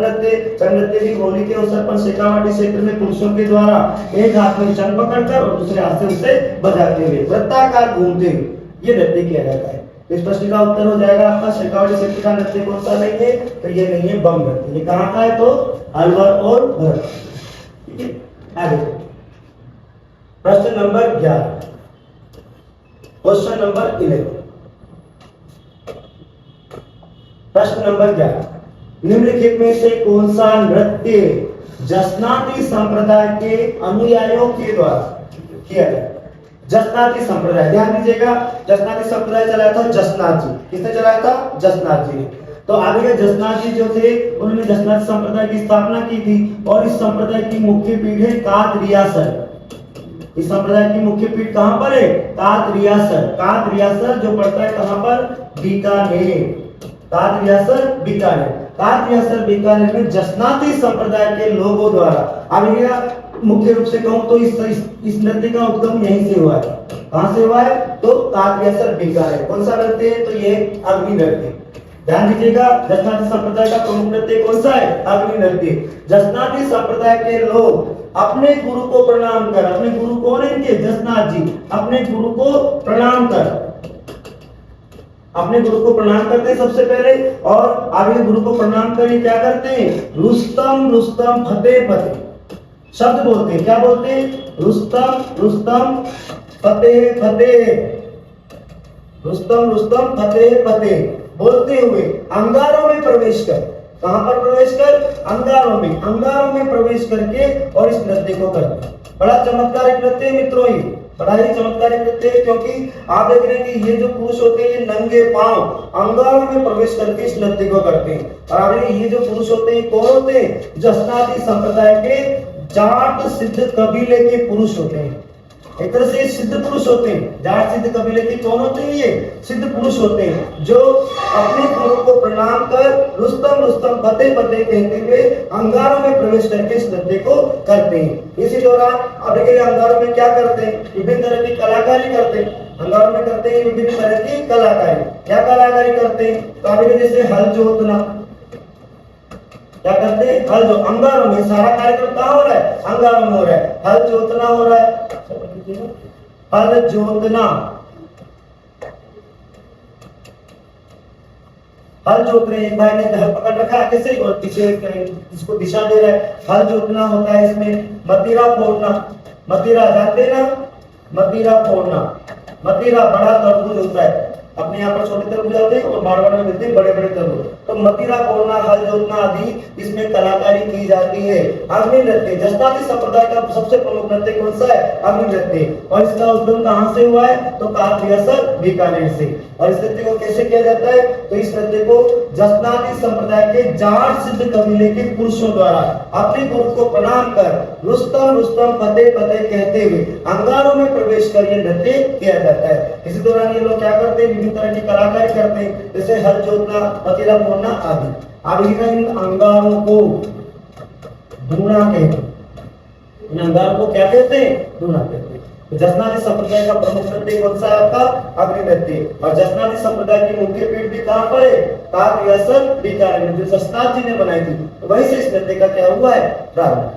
नृत्य भी होली के अवसर पर शेखावटी क्षेत्र में पुरुषों के द्वारा एक हाथ में चंग पकड़कर और दूसरे हाथ से उसे बजाते हुए वृत्ताकार घूमते हुए ये नृत्य किया जाता है। इस प्रश्न का उत्तर हो जाएगा आपका शेखावटी क्षेत्र का नृत्य कौन सा नहीं है, तो ये नहीं है बम नृत्य। ये कहाँ का है, तो अलवर और भरतपुर। ठीक है, आगे प्रश्न नंबर 11, क्वेश्चन नंबर 11। प्रश्न नंबर 11, निम्नलिखित में से कौन सा नृत्य जसनाती संप्रदाय के अनुयायियों के द्वारा किया जाए। जसनाती संप्रदाय, ध्यान दीजिएगा, जसनाती संप्रदाय चलाया था जसनाथ जी। किसने चलाया था, जसनाथ जी ने। तो आगे जसनाथ जी जो थे उन्होंने जसनाती संप्रदाय की स्थापना की थी। और इस संप्रदाय की मुख्य पीठ है कात रियासत। इस संप्रदाय की मुख्य पीठ कहां पर है, कात रियासत। कात रियासत जो पड़ता है कहां पर, बीकानेर। कात रियासत बीकानेर। कात रियासत बीकानेर में जसनाती संप्रदाय के लोगों द्वारा, अब मुख्य रूप से कहूं तो इस नृत्य का उद्गम यहीं से हुआ है। कहां से हुआ है, तो कात रियासत बीकानेर। कौन सा नृत्य है, तो ये अग्नि नृत्य। ध्यान दीजिएगा, जसनाती संप्रदाय का प्रमुख नृत्य कौन सा है, अग्नि नृत्य। जसनाती संप्रदाय के लोग अपने गुरु को प्रणाम कर, अपने गुरु कौन है इनके, जसनाथ जी, अपने गुरु को प्रणाम कर, अपने गुरु को प्रणाम करते हैं सबसे पहले। और आगे गुरु को प्रणाम करके क्या करते हैं, रुस्तम रुस्तम फतेह फतेह शब्द बोलते हैं। क्या बोलते हैं, रुस्तम रुस्तम फतेह फतेह, रुस्तम रुस्तम फतेह फतेह बोलते हुए अंगारों में प्रवेश कर। कहां पर प्रवेश कर, अंगारों में। अंगारों में प्रवेश करके और इस नृत्य को करते हैं। बड़ा चमत्कारिक नृत्य है मित्रों, ये बड़ा ही चमत्कारिक नृत्य है, क्योंकि आप देख रहे हैं कि ये जो पुरुष होते हैं ये नंगे पांव अंगारों में प्रवेश करके इस नृत्य को करते हैं। और आगे ये जो पुरुष होते हैं कौन होते हैं, जसनाती संप्रदाय के जाट सिद्ध कबीले के पुरुष होते हैं। एक तरह से सिद्ध पुरुष होते हैं। जाट सिद्ध कबीले के कौन होते हैं, ये सिद्ध पुरुष होते हैं, जो अपने गुरु को प्रणाम कर रुस्तम रुस्तम फतेह फतेह कहते हुए अंगारों में प्रवेश करके इस नृत्य को करते हैं। इसी दौरान अब देखिए अंगारों में क्या करते हैं, विभिन्न तरह की कलाकारी करते हैं। अंगारों में करते हैं विभिन्न तरह की कलाकारी। क्या कलाकारी करते हैं, तो अभी जैसे हल जोतना, क्या करते हैं, हल जो अंगारों में, सारा कार्यक्रम कहाँ हो रहा है, अंगारों में हो रहा है। हल जोतना हो रहा है, हल जोतना, हल जोत रहे, एक भाई ने हल पकड़ रखा है कैसे और पीछे इसको दिशा दे रहा है। हल जोतना होता है इसमें। मतीरा फोड़ना, मतीरा जानते ना, मतीरा फोड़ना, मतीरा बड़ा तरबूज होता है, अपने यहाँ पर छोटे तरबूज आते हैं और मारवाड़ में मिलते हैं बड़े बड़े तरबूज। तो मदिरा फोड़ना, हल जोतना आदि इसमें कलाकारी की जाती है। अग्नि नृत्य जसनाती संप्रदाय का सबसे प्रमुख नृत्य कौन सा है? अग्नि नृत्य। और इसका उद्गम कहां से हुआ है? तो काफियासर बीकानेर से। और इस नृत्य को कैसे किया जाता है? तो इस नृत्य को जसनाती संप्रदाय के जाट सिद्ध कबीले के पुरुषों द्वारा अपने गुरु को प्रणाम कर रुस्तम रुस्तम फतेह फतेह कहते हुए अंगारों में प्रवेश कर यह नृत्य किया जाता है। इसी दौरान ये लोग क्या करते हैं? विभिन्न तरह की कलाकारी करते हैं, जैसे हल जोतना, मदिरा फोड़ना आदि। अब इन अंगारों को धूना कहते हैं। इन अंगारों को क्या कहते हैं? धूना कहते हैं। तो जसनाती संप्रदाय का प्रमुख नृत्य कौन सा है आपका? अग्नि नृत्य। और जसनाती संप्रदाय की मुख्य पीठ भी कहां पर है? काफियासर बीकानेर, जो जसनाथ जी ने बनाई थी। तो वहीं से इस नृत्य का क्या हुआ है? प्रारंभ।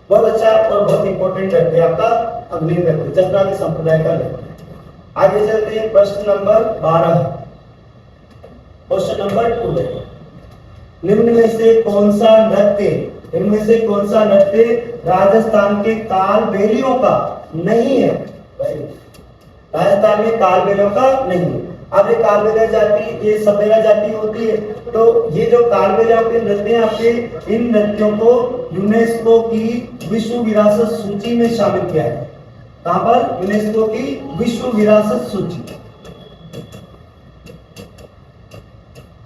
बहुत अच्छा और बहुत इंपॉर्टेंट नृत्य आपका अग्नि नृत्य, जसनाती संप्रदाय का नृत्य। आगे चलते हैं प्रश्न नंबर 12। क्वेश्चन नंबर 2 देखो, निम्न में से कौन सा नृत्य राजस्थान के कालबेलियों का नहीं है? राजस्थान में कालबेलियों का नहीं है। अब ये कालबेलिया जाति, ये सपेरा जाति होती है। तो ये जो कालबेलिया के नृत्य हैं आपके, इन नृत्यों को यूनेस्को की विश्व विरासत सूची में शामिल किया है। कहां पर? यूनेस्को की विश्व विरासत सूची।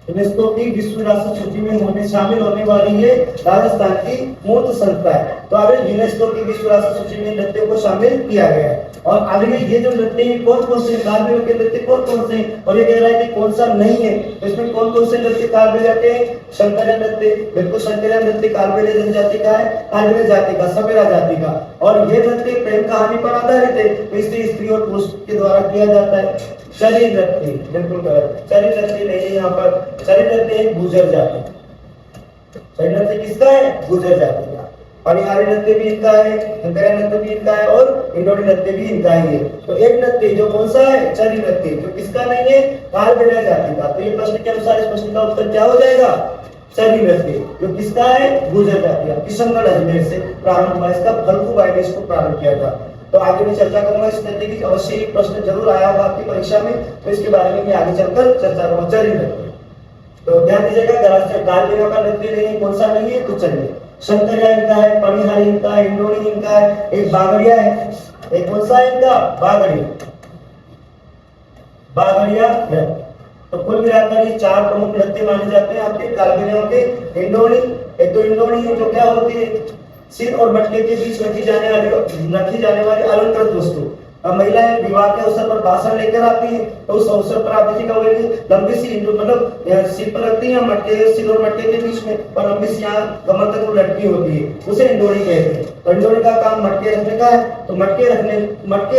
यूनेस्को की विश्व विरासत सूची में शामिल होने वाली ये राजस्थान की मूर्त संस्था है। तो अब यूनेस्को की विश्व विरासत सूची में नृत्यों को शामिल किया गया है। और आगे ये जो नृत्य है कौन कौन से कालबेलिया के नृत्य कौन कौन से, और ये कह रहा है कि कौन सा नहीं है। तो इसमें कौन कौन से नृत्य कालबेलिया के? शंकरिया नृत्य, बिल्कुल शंकरिया नृत्य कालबेलिया जनजाति का है, कालबेलिया जाति का, सपेरा जाति का। और ये नृत्य प्रेम कहानी पर आधारित है, तो इसलिए स्त्री और पुरुष के द्वारा किया जाता है। चरी नृत्य, बिल्कुल गलत, चरी नृत्य नहीं है यहाँ पर। चरी नृत्य है गुर्जर जाति। चरी नृत्य किसका है? गुर्जर जाति का। पनिहारी नृत्य भी इनका है, शंकरिया नृत्य भी इनका है, और इंडोनी नृत्य भी इनका ही है। तो एक नृत्य जो कौन सा है? चरी नृत्य, जो किसका नहीं है? कालबेलिया जाति का। तो ये प्रश्न के अनुसार इस प्रश्न का उत्तर क्या हो जाएगा? चरी नृत्य, जो किसका है? गुर्जर जाति का। किशनगढ़ अजमेर से प्रारंभ हुआ, इसका फल्गुबाई ने इसको प्रारंभ किया था। तो आगे मैं चर्चा करूंगा इस नृत्य की, अवश्य एक प्रश्न जरूर आया होगा आपकी परीक्षा में, तो इसके बारे में मैं आगे चलकर चर्चा करूंगा। चरी नृत्य, तो ध्यान दीजिएगा, कालबेलिया का नृत्य नहीं, कौन सा नहीं है? तो चलिए, शंकरिया इनका है, पनिहारी इनका है, इंडोनी इनका है, एक बागड़िया है। एक कौन सा है इनका? बागड़िया नृत्य। तो कुल मिलाकर ये 4 प्रमुख नृत्य माने जाते हैं आपके कालबेलियों के। इंडोनी, एक तो इंडोनी है जो क्या होती है? सिर और मटके के बीच रखी जाने वाली अलंकृत वस्तु। अब महिलाएं विवाह के अवसर पर भाषण लेकर आती है, तो उस अवसर पर आप देखिएगा लंबी सी मतलब सिर पर रखती है, मटके, सिर और मटके के बीच में, और लंबी सी यहाँ कमर तक वो लटकी होती है, उसे इंडोनी कहते हैं। तो इंडोनी का काम मटके रखने का है, तो मटके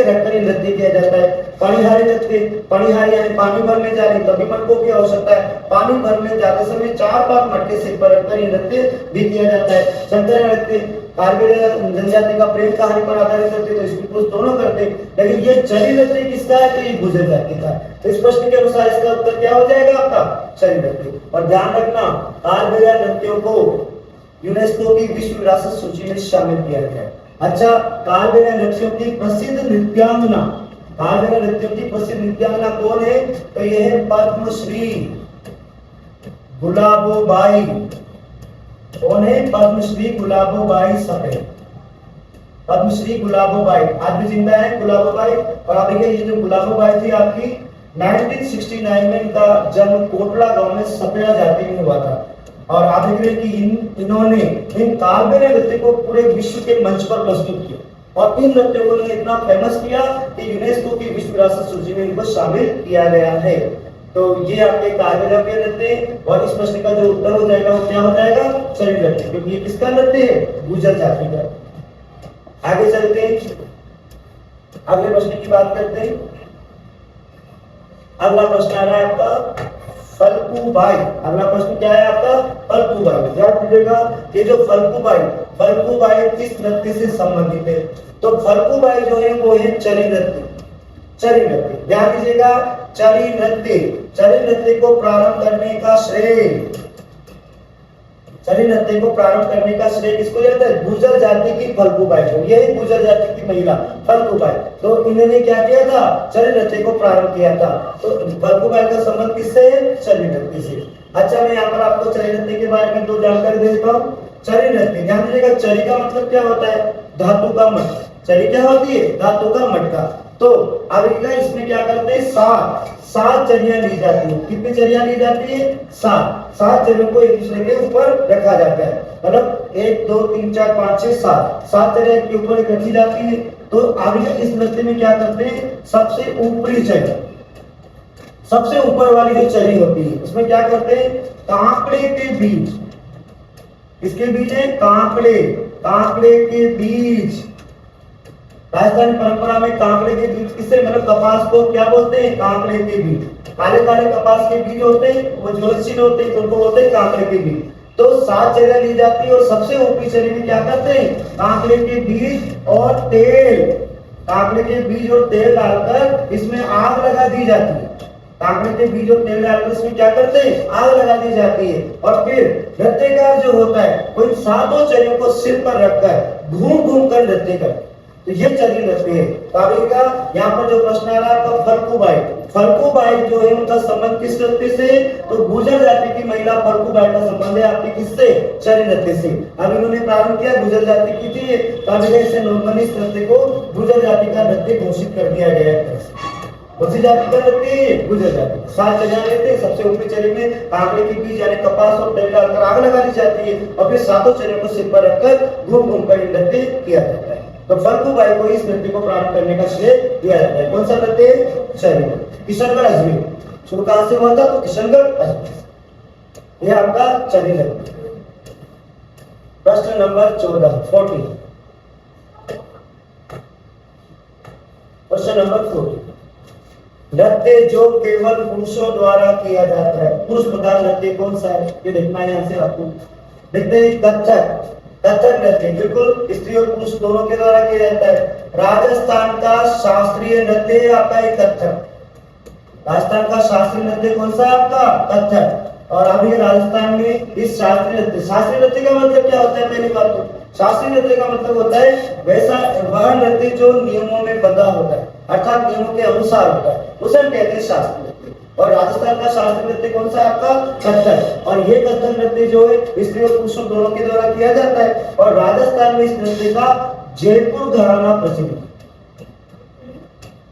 रखकर नृत्य किया जाता है। पनिहारी नृत्य, पनिहारी यानी पानी भरने जा रही, तभी मटकों की आवश्यकता है। पानी भरने जाते समय 4-5 मटके सिर पर रखकर ये नृत्य भी किया जाता है। शंकरिया नृत्य कालबेलिया जनजाति का प्रेम कहानी पर आधारित नृत्य, तो इसको पुरुष दोनों करते हैं। लेकिन ये चरी नृत्य किसका है? तो ये गुर्जर जाति का है। तो इस प्रश्न के अनुसार इसका उत्तर क्या हो जाएगा आपका? चरी नृत्य। और ध्यान रखना, कालबेलिया नृत्यों को यूनेस्को की विश्व विरासत सूची में शामिल किया गया है। अच्छा, कालबेलिया नृत्यों की प्रसिद्ध नृत्यांगना, कालबेलिया नृत्यों की प्रसिद्ध नृत्यांगना कौन है? तो ये है पद्मश्री गुलाबोबाई। कौन है? पद्मश्री गुलाबोबाई सपेरा। पद्मश्री गुलाबोबाई आज भी जिंदा है गुलाबोबाई। और आप देखिए, ये जो गुलाबोबाई थी आपकी 1969 में इनका जन्म कोटला गांव में सपेरा जाति में हुआ था। और आप देख रहे हैं कि इन्होंने इन कालबेलिया नृत्य को पूरे विश्व के मंच पर प्रस्तुत किया, और इन नृत्यों को इतना फेमस किया कि यूनेस्को की विश्व विरासत सूची में इनको शामिल किया गया है। तो ये आपके कालबेलिया के नृत्य, और इस प्रश्न का जो उत्तर हो जाएगा वो क्या हो जाएगा? चरी नृत्य, क्योंकि ये किसका नृत्य है? गुर्जर जाति का। आगे चलते हैं, अगले प्रश्न की बात करते हैं। अगला प्रश्न आ रहा है आपका फल्गुबाई। अगला प्रश्न क्या है आपका? फल्गुबाई। ध्यान दीजिएगा, ये जो फल्गुबाई किस नृत्य से संबंधित है? तो फल्गुबाई जो है वो है चरी नृत्य। चरी नृत्य, ध्यान दीजिएगा, चरी नृत्य को प्रारंभ करने का श्रेय चरी नृत्य को प्रारंभ करने का श्रेय किसको जाता है? गुर्जर जाति की फल्गुबाई को। यही गुर्जर जाति की महिला फल्गुबाई, तो इन्होंने क्या किया था? चरी नृत्य को प्रारंभ किया था। तो फल्गुबाई का संबंध किससे है? चरी नृत्य से। अच्छा, मैं यहाँ पर आपको चरी नृत्य के बारे में 2 जानकारी देता हूँ। चरी नृत्य, ध्यान दीजिएगा, चरी का मतलब क्या होता है? धातु का मटका। चरी क्या होती है? धातु का मटका। तो अब इसमें क्या करते हैं? 7 चरियां ली जाती है। कितनी चरियां ली जाती है? 7 चरियों को एक दूसरे के ऊपर रखा जाता है, मतलब 1 2 3 4 5 6 7 चरियां के ऊपर रखी जाती है। तो अब इस नृत्य में क्या करते हैं? सबसे ऊपरी चरी, सबसे ऊपर वाली जो चरी होती है, उसमें क्या करते हैं? कांकड़े के बीज, इसके बीच है कांकड़े, कांकड़े के बीज। राजस्थानी परंपरा में कांकड़े के बीज किससे, मतलब कपास को क्या बोलते हैं? कांकड़े के बीज। काले काले कपास के बीज होते हैं, वो ज्वलनशील होते हैं, तो उनको बोलते हैं कांकड़े के बीज। तो 7 चरियां ली जाती है और सबसे ऊपरी चरी में क्या करते हैं? कांकड़े के बीज और तेल, कांकड़े के बीज और तेल डालकर इसमें आग लगा दी जाती है। कांकड़े के बीज और तेल डालकर इसमें क्या करते हैं? आग लगा दी जाती है। और फिर नृत्यकार जो होता है वो इन 7 चरियों को सिर पर रखकर घूम घूम कर नृत्य करता है। तो ये चरी नृत्य है। तो अभी का यहाँ पर जो प्रश्न आ रहा है आपका फल्गुबाई, फल्गुबाई जो है उनका संबंध किस नृत्य से? तो गुर्जर जाति की महिला फल्गुबाई का संबंध है आपके किससे? चरी नृत्य से। अब इन्होंने प्रारंभ किया, गुर्जर जाति की थी, तो अभी इसे नॉर्मली इस नृत्य को गुर्जर जाति का नृत्य घोषित कर दिया गया है। कौन सी जाति का नृत्य? गुर्जर जाति। 7 चरियां लेते हैं, सबसे ऊपरी चरी में कांकड़े के बीज यानी कपास और तेल डालकर आग लगा दी जाती है और फिर 7 चरियों को सिर पर रखकर घूम घूम कर नृत्य किया जाता है। तो फल्गुबाई को इस नृत्य को प्रारंभ करने का श्रेय दिया जाता है। कौन सा नृत्य? चरी। किशनगढ़ अजमेर शुरू कहां से हुआ था? तो किशनगढ़ अजमेर। यह आपका चरी नृत्य। प्रश्न नंबर 14 क्वेश्चन नंबर 40, नृत्य जो केवल पुरुषों द्वारा किया जाता है, पुरुष प्रधान नृत्य कौन सा है? ये देखना है यहाँ से आपको। देखते हैं कथक, कथक नृत्य बिल्कुल स्त्री और पुरुष दोनों के द्वारा किया जाता है। राजस्थान का शास्त्रीय नृत्य है आपका एक कथक। राजस्थान का शास्त्रीय नृत्य कौन सा है आपका? कथक। और अभी राजस्थान में इस शास्त्रीय नृत्य का मतलब क्या होता है? पहली बात तो शास्त्रीय नृत्य का मतलब होता है वैसा वह नृत्य जो नियमों में बंधा होता है, अर्थात नियमों के अनुसार होता है, उसे हम कहते हैं शास्त्रीय नृत्य। और राजस्थान का शास्त्रीय नृत्य कौन सा है आपका? कथक। और ये कथक नृत्य जो है स्त्री और पुरुषों दोनों के द्वारा किया जाता है। और राजस्थान में इस नृत्य का जयपुर घराना प्रचलित है,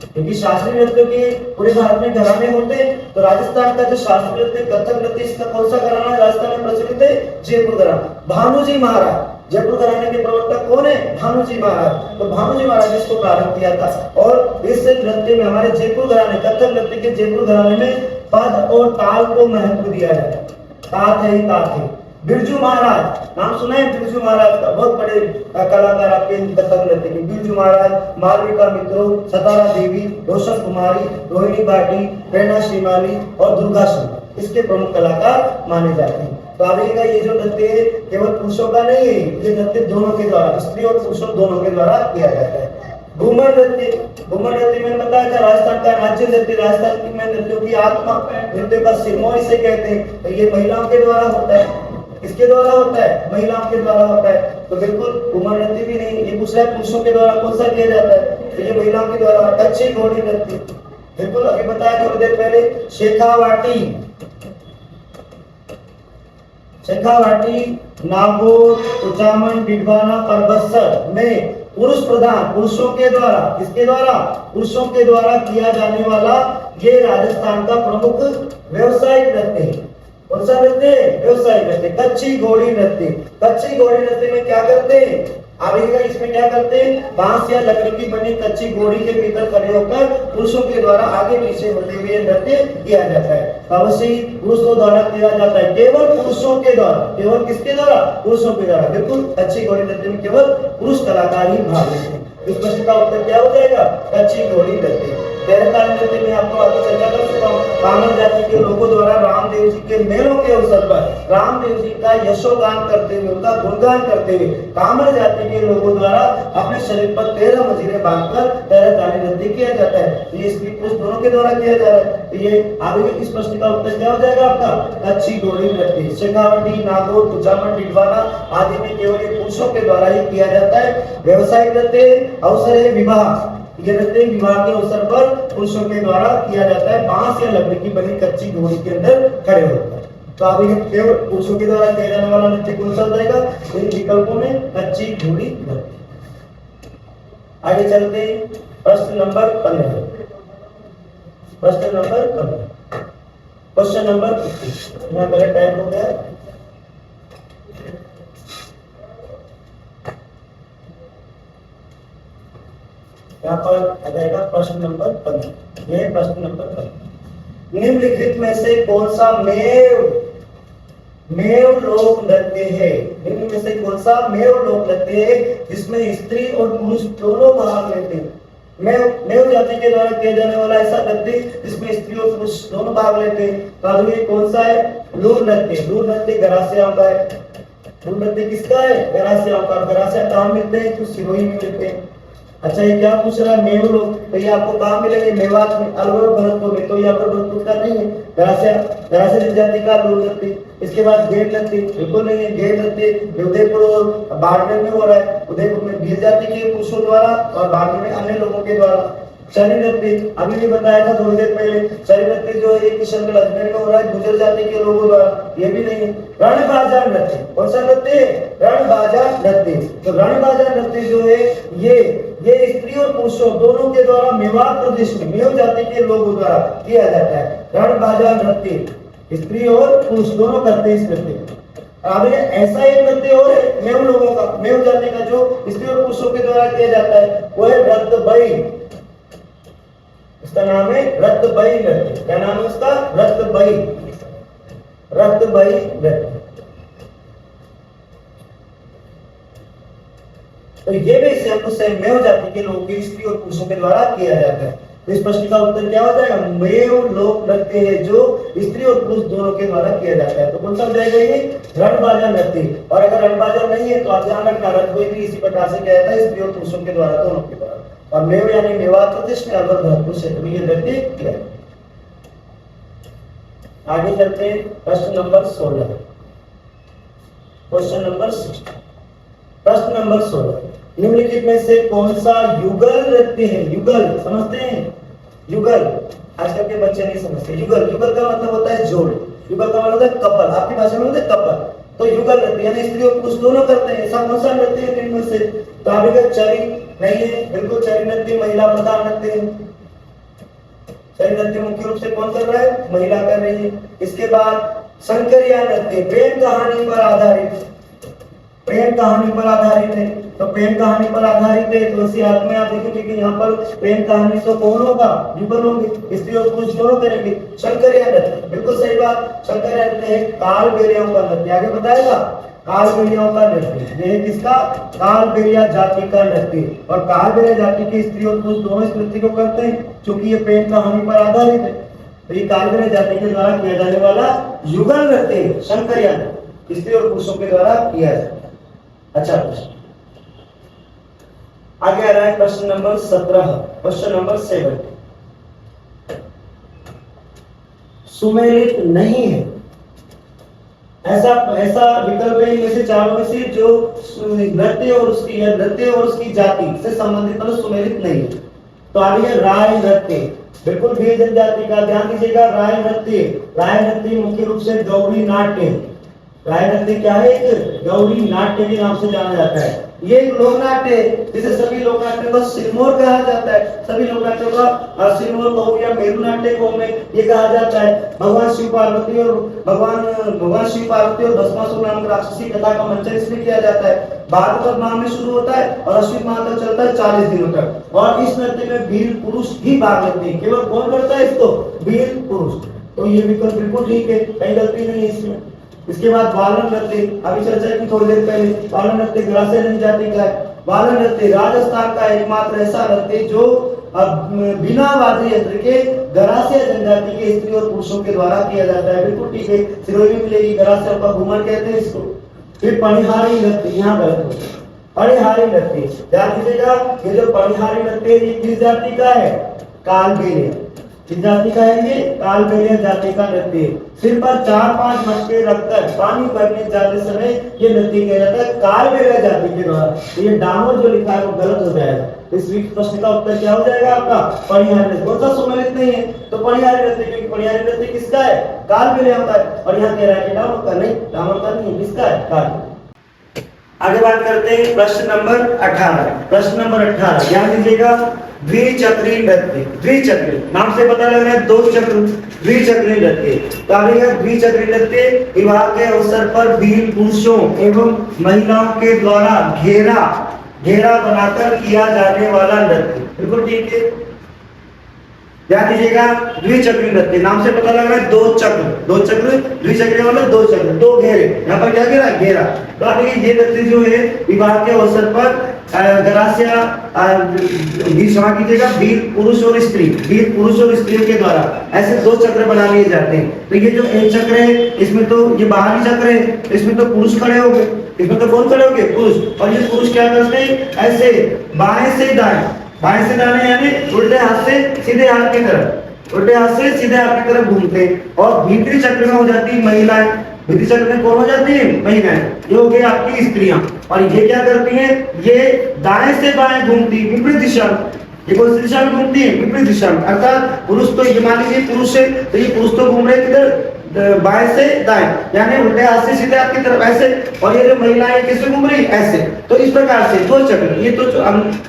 क्योंकि शास्त्रीय नृत्य के पूरे भारत में घराने होते हैं। तो राजस्थान का जो शास्त्रीय नृत्य कथक नृत्य, इसका कौन सा घराना राजस्थान में प्रचलित है? जयपुर घराना। भानुजी महाराज, जयपुर घराने के प्रवर्तक कौन है? भानुजी महाराज। तो भानुजी महाराज ने इसको प्रारंभ किया था। और इस नृत्य में हमारे जयपुर घराने, कथक नृत्य के जयपुर घराने में पद और ताल को महत्व दिया जाता है। तात है ही तात है। बिरजू महाराज, नाम सुना है बिरजू महाराज का? बहुत बड़े कलाकार आपके कथक नृत्य के। बिरजू महाराज, मालविका मित्रों, सतारा देवी, रोशन कुमारी, रोहिणी भाटी, प्रेरणा श्रीमाली और दुर्गा सिंह इसके प्रमुख कलाकार माने जाते हैं। तो आगे का ये जो नृत्य है केवल पुरुषों का नहीं है, ये नृत्य दोनों के द्वारा, स्त्री और पुरुषों दोनों के द्वारा किया जाता है। घूमर नृत्य, घूमर नृत्य मैंने बताया था राजस्थान का राज्य नृत्य, राजस्थान में नृत्यों की आत्मा, नृत्य का सिरमौर इसे कहते हैं। तो ये महिलाओं के द्वारा होता है। किसके द्वारा होता है? महिलाओं के द्वारा होता है। तो बिल्कुल घूमर नृत्य भी नहीं, ये दूसरा पुरुषों के द्वारा कौन सा किया जाता है? तो ये महिलाओं के द्वारा। कच्ची घोड़ी नृत्य, बिल्कुल अभी बताया थोड़ी देर पहले। शेखावाटी, शेखावाटी, नागौर, कुचामन, डिडवाना, परबत्सर में पुरुष प्रधान, पुरुषों के द्वारा, किसके द्वारा? पुरुषों के द्वारा किया जाने वाला ये राजस्थान का प्रमुख व्यवसायिक नृत्य है। कौन सा नृत्य? व्यवसायिक नृत्य। कच्ची घोड़ी नृत्य, कच्ची घोड़ी नृत्य में क्या करते हैं? आगे इसमें क्या करते हैं? बांस या लकड़ी की बनी कच्ची घोड़ी के भीतर खड़े होकर पुरुषों के द्वारा आगे पीछे होते हुए नृत्य किया जाता है। अवश्य ही पुरुषों द्वारा किया जाता है, केवल पुरुषों के द्वारा। केवल किसके द्वारा? पुरुषों के द्वारा। बिल्कुल कच्ची घोड़ी नृत्य में केवल पुरुष कलाकार ही भाग लेते हैं। इस प्रश्न का उत्तर क्या हो जाएगा? कच्ची घोड़ी नृत्य। तेरह ताली नृत्य में आपको आगे चर्चा कर चुका हूँ। कामर जाति के लोगों द्वारा रामदेव जी के मेलों के अवसर पर रामदेव जी का यशोगान करते हुए, उनका गुणगान करते हुए कामर जाति के लोगों द्वारा अपने शरीर पर 13 मजीरे बांधकर 13 ताली नृत्य किया जाता है। ये स्त्री पुरुष दोनों के द्वारा किया जा रहा है। तो ये आगे इस प्रश्न का उत्तर क्या हो जाएगा आपका? कच्ची घोड़ी नृत्य, शेखावटी, नागौर, कुचामन, डिडवाना आदि में केवल ये पुरुषों के द्वारा ही किया जाता है। व्यवसायिक नृत्य अवसर है विवाह, ये नृत्य विवाह के अवसर पर पुरुषों के द्वारा किया जाता है। बांस या लकड़ी की बनी कच्ची घोड़ी के अंदर खड़े होकर। तो अभी केवल पुरुषों के द्वारा किया जाने वाला नृत्य कौन सा जाएगा? इन विकल्पों में कच्ची घोड़ी नृत्य। आगे चलते प्रश्न नंबर 15। प्रश्न नंबर 15, क्वेश्चन नंबर 21। यहाँ मेरा टाइम हो गया। यहाँ पर आ जाएगा प्रश्न नंबर 15। ये प्रश्न नंबर 15, निम्नलिखित में से कौन सा मेव लोक नृत्य है? निम्न में से कौन सा मेव लोक नृत्य है जिसमें स्त्री और पुरुष दोनों भाग लेते हैं? मेव जाति के द्वारा किया जाने वाला ऐसा नृत्य जिसमें स्त्री और पुरुष दोनों भाग लेते हैं। तो ये कौन सा है? लूर नृत्य। लूर नृत्य गरासियाओं का है। लूर नृत्य किसका है? गरासियाओं का। गरासिया कहाँ मिलते हैं? तो सिरोही में मिलते हैं। अच्छा, ये क्या पूछ रहा है? मेव लोग, तो ये आपको कहाँ मिलेंगे? मेवात में, अलवर और भरतपुर में। तो ये अलवर भरतपुर का नहीं है। गरासिया जनजाति का लूर नृत्य। इसके बाद घेर नृत्य बिल्कुल नहीं है। घेर नृत्य उदयपुर और बाड़मेर में हो रहा है। उदयपुर में भील जाति के पुरुषों द्वारा और बाड़मेर में अन्य लोगों के द्वारा। शरीर नृत्य अभी भी बताया था थोड़ी देर पहले। शरीर नृत्य जो है किशनगढ़ अजमेर में हो रहा है गुर्जर जाति के लोगों द्वारा। ये भी नहीं है। रणबाजा नृत्य, कौन सा नृत्य है? रणबाजा नृत्य। तो रणबाजा नृत्य जो है ये स्त्री और पुरुषों दोनों के द्वारा मेवाड़ प्रदेश में मेव जाति के लोगों द्वारा किया जाता है। रणबाजा नृत्य स्त्री और पुरुष दोनों करते हैं इस नृत्य। अब ऐसा एक नृत्य और है मेव लोगों का, मेव जाति का, जो स्त्री और पुरुषों के द्वारा किया जाता है, वो है रतबई। इसका नाम है रतबई नृत्य। क्या नाम है उसका? रतबई। रतबई नृत्य। तो ये भी सेम मेव जाति के लोगों की स्त्री और पुरुषों के द्वारा किया जाता है। तो इस प्रश्न का उत्तर क्या हो जाएगा? मेव लोक नृत्य है जो स्त्री और पुरुष दोनों के द्वारा किया जाता है। तो कौन सा हो जाएगा? ये रणबाजा नृत्य। और अगर रणबाजा नहीं है तो आप ध्यान रखना, रतबई भी इसी प्रकार से किया जाता है, स्त्री और पुरुषों के द्वारा, दोनों के द्वारा। और मेव यानी मेवात प्रदेश में अलवर भरतपुर क्षेत्र में ये नृत्य किया। आगे चलते हैं प्रश्न नंबर 16। Question number 16। प्रश्न नंबर 16, निम्नलिखित में से कौन सा युगल नृत्य है? युगल समझते हैं? युगल आजकल के बच्चे नहीं समझते। युगल का मतलब होता है जोड़। युगल का मतलब होता है कपल। आपकी भाषा में होता है कपल। तो युगल नृत्य यानी स्त्री और पुरुष दोनों करते हैं। ऐसा कौन सा नृत्य है इनमें से? तो अभी चरी नहीं है, बिल्कुल चरी नृत्य महिला प्रधान नृत्य है। चरी नृत्य मुख्य रूप से कौन कर रहा है? महिला कर रही है। इसके बाद शंकरिया नृत्य प्रेम कहानी पर आधारित, प्रेम कहानी पर आधारित है। तो प्रेम कहानी पर आधारित है तो इसी अर्थ में आप देखेंगे कि यहाँ पर प्रेम कहानी तो कौन होगा? युगल होंगे, स्त्री और पुरुष दोनों करेंगे। शंकरिया नृत्य बिल्कुल सही बात। शंकरिया नृत्य है कालबेलियाओं का नृत्य। आगे बताएगा कालबेलियाओं का नृत्य। यह किसका? कालबेलिया जाति का नृत्य। और कालबेलिया जाति के स्त्री और पुरुष दोनों इस नृत्य को करते हैं क्योंकि ये प्रेम कहानी पर आधारित है। तो ये कालबेलिया जाति के द्वारा किया जाने वाला युगल नृत्य शंकरिया नृत्य स्त्री और पुरुषों के द्वारा किया जाता है। अच्छा प्रश्न आगे आ रहा है प्रश्न नंबर 17। क्वेश्चन नंबर 7, सुमेलित नहीं है ऐसा विकल्प है इनमें से चारों में से जो नृत्य और उसकी जाति से संबंधित मतलब सुमेलित नहीं है। तो आगे है राय नृत्य, बिल्कुल भील जनजाति का। ध्यान दीजिएगा, राय नृत्य मुख्य रूप से गौरी नाट्य। राय नृत्य क्या है? एक गौरी नाट्य के नाम से जाना जाता है। ये एक लोक नाट्य है जिसे सभी लोक नाट्यों का सिरमौर कहा जाता है। सभी लोक नाट्यों का सिरमौर कहो या मेरु नाट्य कहो में ये कहा जाता है। भगवान शिव पार्वती और भस्मासुर नामक राक्षसी कथा का मंचन इसमें किया जाता है। भाद्रपद माह में शुरू होता है और अश्विन माह तक चलता है 40 दिनों तक। और इस नृत्य में भील पुरुष ही भाग लेते हैं। केवल कौन करता है इसको? भील पुरुष। तो ये विकल्प बिल्कुल ठीक है, कहीं गलती नहीं है इसमें। इसके बाद बालन नृत्य, अभी चर्चा की थोड़ी देर पहले, बालन नृत्य गरासिया जनजाति का है। बालन नृत्य राजस्थान का एकमात्र ऐसा नृत्य जो अब बिना वाद्य यंत्र के गरासिया जनजाति के स्त्री और पुरुषों के द्वारा किया जाता है। बिल्कुल ठीक है, सिरोही में मिलेगी, गरासिया का घूमर कहते हैं इसको। फिर पणिहारी नृत्य, यहाँ गलत हो गया, पणिहारी नृत्य ध्यान दीजिएगा। ये जो पणिहारी नृत्य ये किस जाति का है? कालबेलिया। किस जाति का है ये? कालबेलिया जाति का नृत्य। सिर पर 4-5 मटके रखकर पानी भरने जाते समय ये नृत्य किया जाता है कालबेलिया जाति के द्वारा। तो ये डामर जो लिखा है वो गलत हो जाएगा। इस प्रश्न का उत्तर क्या हो जाएगा आपका? पणिहारी नृत्य। कौन सा सुमेलित नहीं है तो पणिहारी नृत्य, क्योंकि पणिहारी नृत्य किसका है? कालबेलिया का है। और यहाँ कह रहा है कि डामर का नहीं, डामर का नहीं, किसका है? काल। आगे बात करते हैं प्रश्न नंबर 18। प्रश्न नंबर 18 ध्यान दीजिएगा। द्विचक्री नृत्य, द्विचक्री नाम से पता लग रहा है 2 चक्र, द्विचक्री नृत्य। तो आगे द्विचक्री नृत्य विवाह के अवसर पर वीर पुरुषों एवं महिलाओं के द्वारा घेरा बनाकर किया जाने वाला नृत्य। बिल्कुल ठीक है, ध्यान दीजिएगा। द्विचक्री नृत्य नाम से पता लग रहा है 2 चक्र, द्विचक्री मतलब 2 चक्र, 2 घेरे। यहाँ पर क्या घेरा? घेरा। तो आप ये नृत्य जो है विवाह के अवसर पर गरासिया क्षमा कीजिएगा, वीर पुरुष और स्त्रियों के द्वारा ऐसे 2 चक्र बना लिए जाते हैं। तो ये जो एक चक्र है इसमें तो ये बाहरी चक्र है, इसमें तो पुरुष खड़े हो गए, इसमें तो कौन खड़े हो गए? पुरुष। और ये पुरुष क्या करते हैं? ऐसे बाएं से दाएं यानी उल्टे हाथ से सीधे हाथ की तरफ, उल्टे हाथ से सीधे हाथ की तरफ घूमते हैं। और भीतरी चक्र में हो जाती है महिलाएं, भीतरी चक्र में कौन हो जाती है? महिलाएं। ये हो गई आपकी स्त्रियां। और ये क्या करती हैं? ये दाएं से बाएं घूमती, विपरीत दिशा में। ये कौन सी दिशा में घूमती है? विपरीत दिशा में। अर्थात पुरुष तो ये मान लीजिए पुरुष है तो ये पुरुष तो घूम रहे किधर? बाएं से दाएं, यानी उल्टे हाथ से सीधे हाथ की तरफ ऐसे। और ये जो महिलाएं कैसे घूम रही? ऐसे। तो इस प्रकार से 2 चक्र, ये तो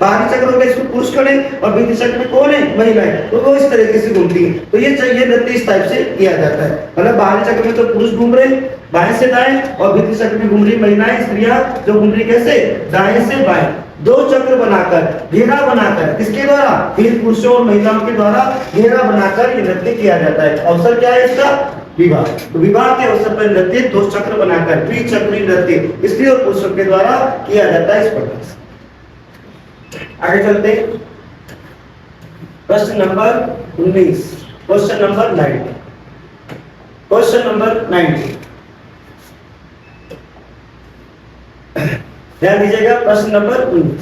बाहरी चक्र हो गया, इसमें पुरुष खड़े और भीतरी चक्र में कौन है? महिलाएं। तो वो इस तरीके से घूमती है। तो ये नृत्य इस टाइप से किया जाता है। मतलब बाहरी चक्र में तो पुरुष घूम रहे बाएं से दाएं और भीतरी चक्र में घूम रही महिलाएं, स्त्रियां जो घूम रही कैसे? दाएं से बाएं। 2 चक्र बनाकर, घेरा बनाकर, किसके द्वारा? वीर पुरुषों और महिलाओं के द्वारा घेरा बनाकर ये नृत्य किया जाता है। अवसर क्या है इसका? विवाह। तो विवाह के अवसर पर नृत्य 2 चक्र बनाकर द्विचक्री नृत्य स्त्री और पुरुषों के द्वारा किया जाता है। इस प्रकार से आगे चलते हैं। प्रश्न number 19, question number 90, question number 90 ध्यान दीजिएगा। प्रश्न नंबर 19,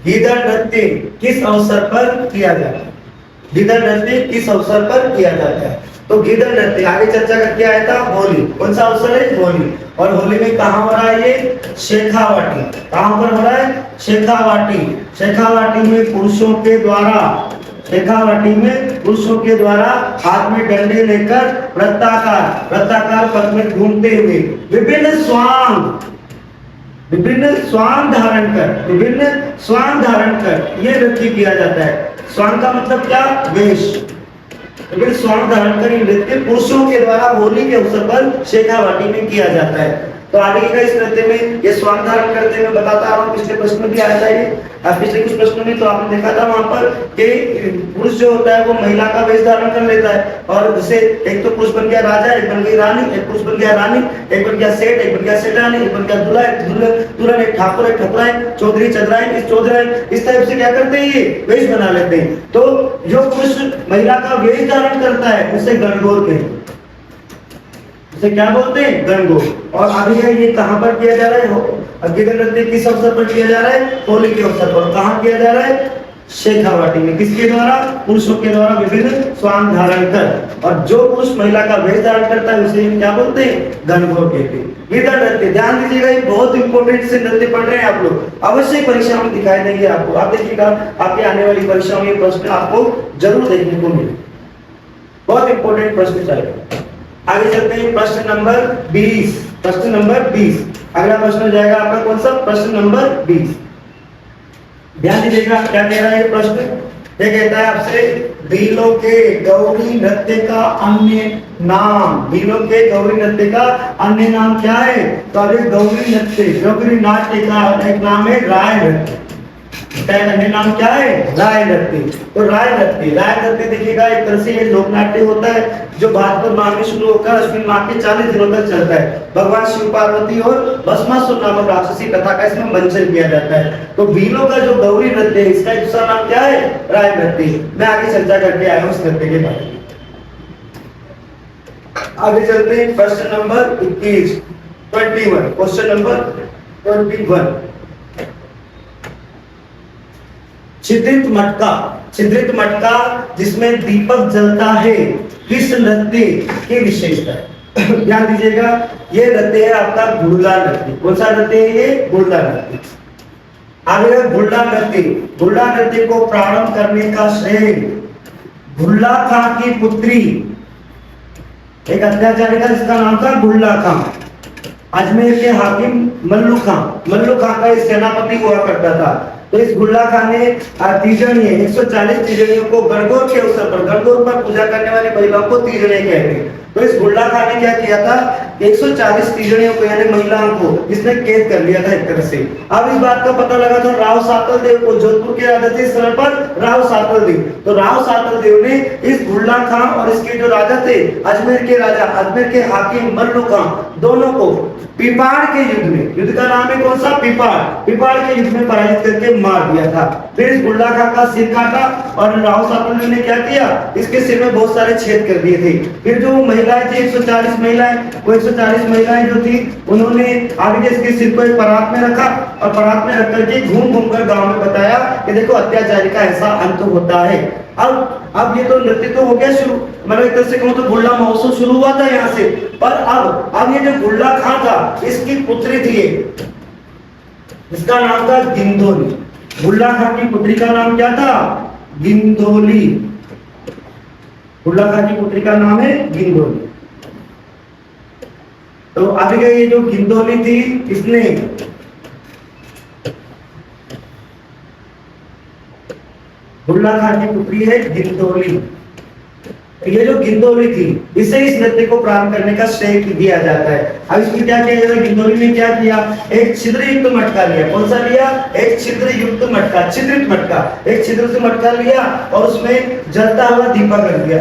गीदड़ नृत्य किस अवसर पर किया जाता है? गीदड़ नृत्य किस अवसर पर किया जाता है? तो गीदड़ नृत्य आगे चर्चा करके आया था होली। कौन सा अवसर है? होली। और होली में कहाँ हो रहा है ये? शेखावाटी। कहाँ पर हो रहा है? शेखावाटी। शेखावाटी में पुरुषों के द्वारा हाथ में डंडे लेकर वृत्ताकार पथ में घूमते हुए विभिन्न स्वांग धारण कर ये नृत्य किया जाता है। स्वांग का मतलब क्या? वेश। विभिन्न स्वांग धारण कर नृत्य पुरुषों के द्वारा होली के अवसर पर शेखावाटी में किया जाता है। तो आगे का इस नृत्य में ये स्वांग धारण करते हुए बताता आ रहा हूँ। पिछले प्रश्न में भी आया था ये, पिछले कुछ प्रश्नों में तो आपने देखा था वहां पर कि पुरुष जो होता है वो महिला का वेश धारण कर लेता है। और जैसे एक तो पुरुष बन गया राजा, एक बन गई रानी, एक पुरुष बन गया रानी, एक बन गया सेठ, एक बन गया सेठानी, एक बन गया दुल्हन, एक ठाकुर, एक ठकुराइन, चौधरी, चौधराइन, इस टाइप से क्या करते हैं? ये वेश बना लेते हैं। तो जो पुरुष महिला का वेश धारण करता है उसे गणगौर कहते हैं। इसे क्या बोलते हैं? गणगौर। और अभी ये कहां पर किया जा रहा है? गीदड़ नृत्य किस अवसर पर किया जा रहा है? होली के अवसर पर। कहां किया जा रहा है? शेखावाटी में। किसके द्वारा? पुरुषों के द्वारा विभिन्न स्वांग धारण कर। और जो पुरुष महिला का वेश धारण करता है उसे क्या बोलते हैं? गणगौर कहते हैं। गीदड़ नृत्य ध्यान दीजिएगा, ये बहुत इंपॉर्टेंट से नृत्य पढ़ रहे हैं आप लोग, अवश्य परीक्षा में दिखाई देंगे आपको। आप देखिएगा आपके आने वाली परीक्षाओं में प्रश्न आपको जरूर देखने को मिले, बहुत इंपॉर्टेंट प्रश्न चलेगा। आगे चलते हैं प्रश्न नंबर 20। प्रश्न नंबर 20 अगला प्रश्न हो जाएगा आपका कौन सा? प्रश्न नंबर 20। ध्यान दीजिएगा क्या कह रहा है प्रश्न। ये कहता है आपसे भीलों के गौरी नृत्य का अन्य नाम। भीलों के गौरी नृत्य का अन्य नाम क्या है? तो अभी गौरी नाट्य का एक नाम है राय नृत्य। इसका अन्य नाम क्या है? राय नृत्य। तो राय नृत्य देखिएगा एक तरह से ये लोक नाट्य होता है जो भाद्रपद माह में शुरू होकर अश्विन माह के 40 दिनों तक चलता है। भगवान शिव पार्वती और भस्मासुर नामक राक्षसी कथा का इसमें मंचन किया जाता है। तो भीलों का जो गौरी नृत्य है इसका दूसरा नाम क्या है? राय नृत्य। मैं आगे चर्चा करके आया हूं इस नृत्य के बारे में। आगे चलते हैं प्रश्न नंबर 21 क्वेश्चन नंबर 21। छिद्रित मटका जिसमें दीपक जलता है, किस नृत्य की विशेषता है? ध्यान दीजिएगा, ये नृत्य है आपका गुड़ला नृत्य। कौन सा नृत्य है ये? गुड़ला नृत्य। आगे गुड़ला नृत्य को प्रारंभ करने का श्रेय भुल्ला खां की पुत्री, एक अत्याचारी का जिसका नाम था भुल्ला खां, अजमेर के हाकिम मल्लू खां का सेनापति हुआ करता था। तो इस गुल्ला खान ने 140 तीजड़ियों को गणगौर के अवसर पर, गणगौर पर पूजा करने वाली महिलाओं को तीजड़े कहते हैं। तो इस गुल्ला खान ने क्या किया था? 140 तीजड़ियों को यानी महिलाओं को इसने कैद कर लिया था एक तरह से। अब इस बात का पता लगा था राव सातल देव को, जोधपुर के राजा थे इस समय पर राव सातल देव। तो राव सातल देव ने इस गुल्ला खान और इसके जो राजा थे अजमेर के हाकिम मल्लू खां, दोनों को पिपाड़ के युद्ध में, युद्ध का नाम है कौन सा? पिपाड़ के युद्ध में पराजित करके मार दिया था। फिर इस गुल्ला खां का सिर काटा और राव सातल देव ने क्या किया? इसके सिर में बहुत सारे छेद कर दिए थे। फिर जो महिलाएं थी 140 महिलाएं, वो 140 महिलाएं जो थी उन्होंने आगे इसके सिर को एक परात में रखा और परात में रख करके घूम कर गांव में बताया कि देखो अत्याचारी का ऐसा अंत होता है। अब ये तो नृत्य तो हो गया शुरू, मतलब एक तरह से कहूं तो गुल्ला महोत्सव शुरू हुआ था यहाँ से। पर अब ये जो गुल्ला खां था इसकी पुत्री थी, इसका नाम था गिंदोली। गुल्ला खां की पुत्री का नाम क्या था? गिंदोली। गुल्ला खां की पुत्री का नाम है गिंदोली। तो आगे ये जो गिंदोली थी इसने गुल्ला खां की पुत्री है गिंदोली। ये जो गिंदोली थी इसे इस नृत्य को प्रारंभ करने का श्रेय दिया जाता है। अब इसमें क्या किया जाता है? गिंदोली ने क्या किया? एक छिद्र युक्त मटका लिया। कौन सा लिया? एक छिद्र युक्त मटका, छिद्रित मटका। एक छिद्र से मटका लिया और उसमें जलता हुआ दीपक रख दिया।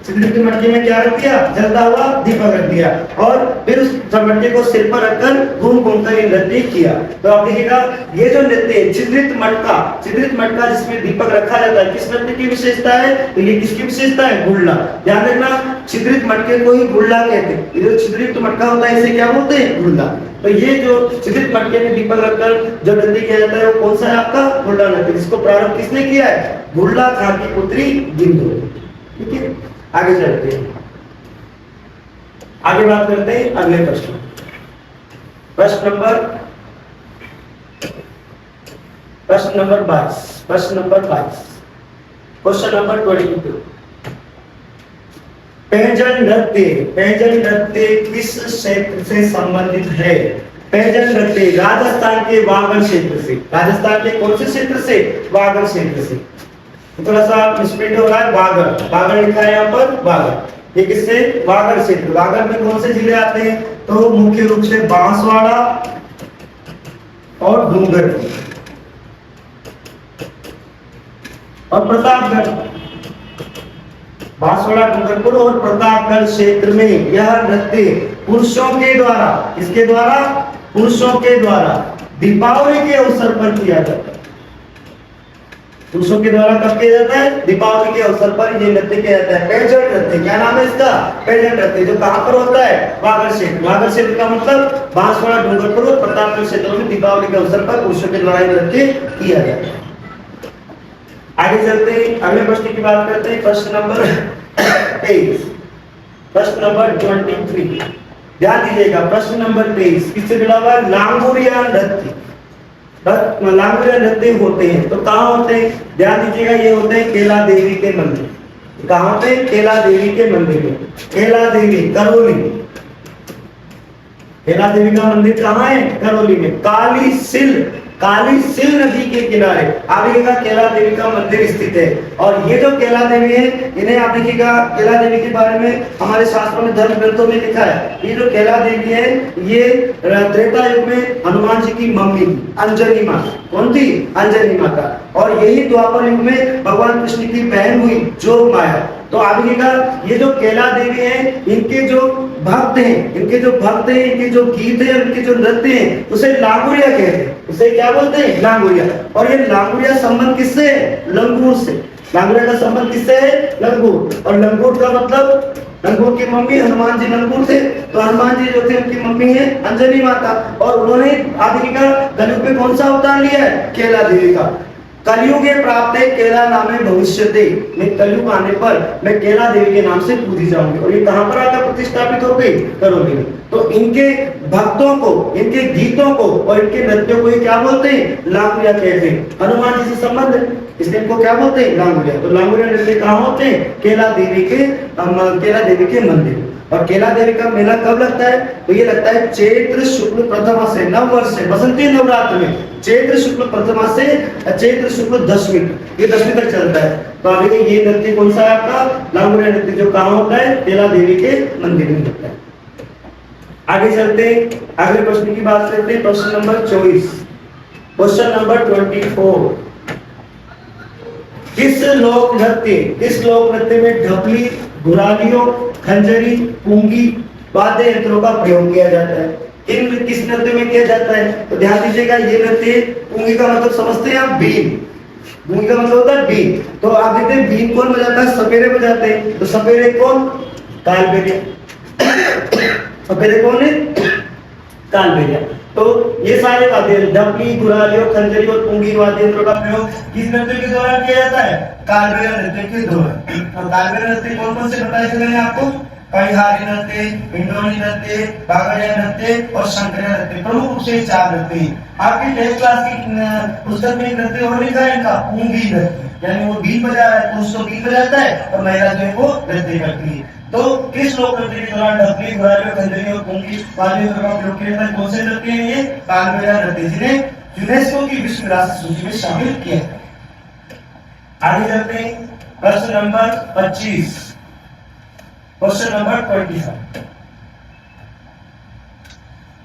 छिद्रित मटके में क्या रख दिया? जलता हुआ दीपक रख दिया और फिर उस मटके को सिर पर रखकर घूम कर नृत्य किया। तो आप देखिएगा ये जो नृत्य है छिद्रित मटका जिसमें दीपक रखा जाता है, किस नृत्य की विशेषता है? तो ये किसकी विशेषता है? गुल्ला। ध्यान रखना, छिद्रित मटके को ही गुल्ला कहते हैं। ये जो छिद्रित मटका होता है इसे क्या बोलते हैं? गुल्ला। तो ये जो छिद्रित मटके में दीपक रखकर जो नृत्य किया जाता है वो कौन सा है आपका? गुल्ला नृत्य, जिसको प्रारंभ किसने किया है? गुल्ला खां की पुत्री गिंदोली। ठीक है, आगे चलते हैं, आगे बात करते हैं अगले प्रश्न। प्रश्न नंबर 22। Question number 22। पैंजन नृत्य किस क्षेत्र से संबंधित है? पैंजन नृत्य राजस्थान के वागड़ क्षेत्र से। राजस्थान के कौन से क्षेत्र से? वागड़ क्षेत्र से। थोड़ा सा मिसप्रिंट हो रहा है, वागड़ लिखा है यहाँ पर, वागड़। ये किससे? वागड़ क्षेत्र। वागड़ में कौन से जिले आते हैं? तो मुख्य रूप से बांसवाड़ा और डूंगरपुर और प्रतापगढ़। बांसवाड़ा, डूंगरपुर और प्रतापगढ़ क्षेत्र में यह नृत्य पुरुषों के द्वारा, किसके द्वारा? पुरुषों के द्वारा दीपावली के अवसर पर किया जाता है। पुरुषों के द्वारा कब किया जाता है? दीपावली के अवसर पर ये नृत्य किया जाता है। पैंजन नृत्य, क्या नाम है इसका? पैंजन नृत्य। जो कहां पर होता है? वागड़ क्षेत्र। वागड़ क्षेत्र का मतलब बांसवाड़ा, डूंगरपुर और प्रतापगढ़ क्षेत्रों में दीपावली के अवसर पर पुरुषों के द्वारा नृत्य किया जाता है। आगे चलते हैं, अगले प्रश्न की बात करते हैं। प्रश्न नंबर 23। प्रश्न नंबर 23। ध्यान दीजिएगा, प्रश्न नंबर 23 किससे जुड़ा हुआ है? लांगुरिया नृत्य। लांगुरिया नृत्य होते हैं तो कहाँ होते हैं? ध्यान दीजिएगा, ये होते हैं केला देवी के मंदिर। कहाँ होते हैं? केला देवी के मंदिर में। केला देवी करौली। केला देवी का मंदिर कहाँ है? करौली में। काली सिल नदी के किनारे आप देखिएगा केला देवी का मंदिर स्थित है। और ये जो केला देवी है, इन्हें आप देखिएगा केला देवी के बारे में हमारे शास्त्रों में, धर्म ग्रंथों में लिखा है। ये जो केला देवी है, ये त्रेता युग में हनुमान जी की मम्मी अंजनी माता। कौन थी? अंजनी माता। और यही द्वापर युग में भगवान कृष्ण की बहन हुई जोग माया। तो आप देखिएगा ये जो केला देवी है, इनके जो भक्त हैं, इनके जो गीत है, इनके जो नृत्य है, उसे लांगुरिया कहते हैं। उसे क्या बोलते हैं? लांगुरिया। और ये लांगुरिया संबंध किससे है? लंगूर से। लांगुरिया का संबंध किससे है? लंगूर। और लंगूर का मतलब, लंगूर की मम्मी हनुमान जी लंगूर थे, तो हनुमान जी जो थे उनकी मम्मी है अंजनी माता। और उन्होंने आदि का कलयुग में कौन सा अवतार लिया है? केला देवी का। कलयुगे प्राप्त केला नामे भविष्यते, मैं कलयुग आने पर मैं केला देवी के नाम से पूजी जाऊंगी। और ये कहां पर आकर प्रतिष्ठापित हो गई? करोगे। तो इनके भक्तों को, इनके गीतों को और इनके नृत्यों को क्या बोलते हैं? लांगुरिया कहते हैं। हनुमान जी से संबंध है, इसलिए इनको क्या बोलते हैं? लांगुरिया। तो लांगुरिया नृत्य कहां होते हैं? केला देवी के मंदिर। और केला देवी का मेला कब लगता है? तो ये लगता है चैत्र शुक्ल प्रथमा से, नव वर्ष से, बसंती नवरात्र में चैत्र शुक्ल प्रथमा से चैत्र शुक्ल दशमी, ये दशमी तक चलता है। तो अभी ये नृत्य कौन सा है आपका? लांगुरिया नृत्य, जो कहां होता है? केला देवी के मंदिर में होता है। आगे चलते अगले प्रश्न की बात करते हैं। प्रश्न नंबर 24, क्वेश्चन नंबर 24। किस लोक नृत्य में ढपली, घुरालियों, खंजरी, पूंगी वाद्य यंत्रों का प्रयोग किया जाता है? किस नृत्य में किया जाता है? तो ध्यान दीजिएगा, ये नृत्य, पूंगी का मतलब समझते हैं आप? बीन। पूंगी का मतलब होता है बीन। तो आप देखते हैं बीन कौन बजाता है? सपेरे बजाते हैं। तो सपेरे कौन? कालबेलिया। सपेरे कौन है? कालबेलिया। तो ये सारे वाद्य, ढपली, घुरालियों, खंजरी और पूंगी वाद्य यंत्रों का प्रयोग किस नृत्य के दौरान किया जाता है? कालबेलिया नृत्य के दौरान। और कालबेलिया नृत्य कौन कौन से बताए चले हैं आपको? कलिहारी नृत्य, इंद्रोणी नृत्य, बागड़िया नृत्य और शंकरिया नृत्य। प्रमुख रूप से 4 नृत्य आपकी 10th क्लास की पुस्तक में नृत्य और लिखा है इनका पूंगी नृत्य, यानी वो बीन बजा रहा है, पुरुष तो बीन बजाता है और महिला जो है वो नृत्य करती है। तो किस लोक नृत्य के दौरान ढपली, घुरालियों, खंजरी और पूंगी वाद्य यंत्रों का प्रयोग किया जाता है? कौन से नृत्य हैं ये? कालबेलिया नृत्य, जिन्हें यूनेस्को की विश्व विरासत सूची में शामिल किया है। आगे चलते हैं प्रश्न नंबर 25, क्वेश्चन नंबर 25।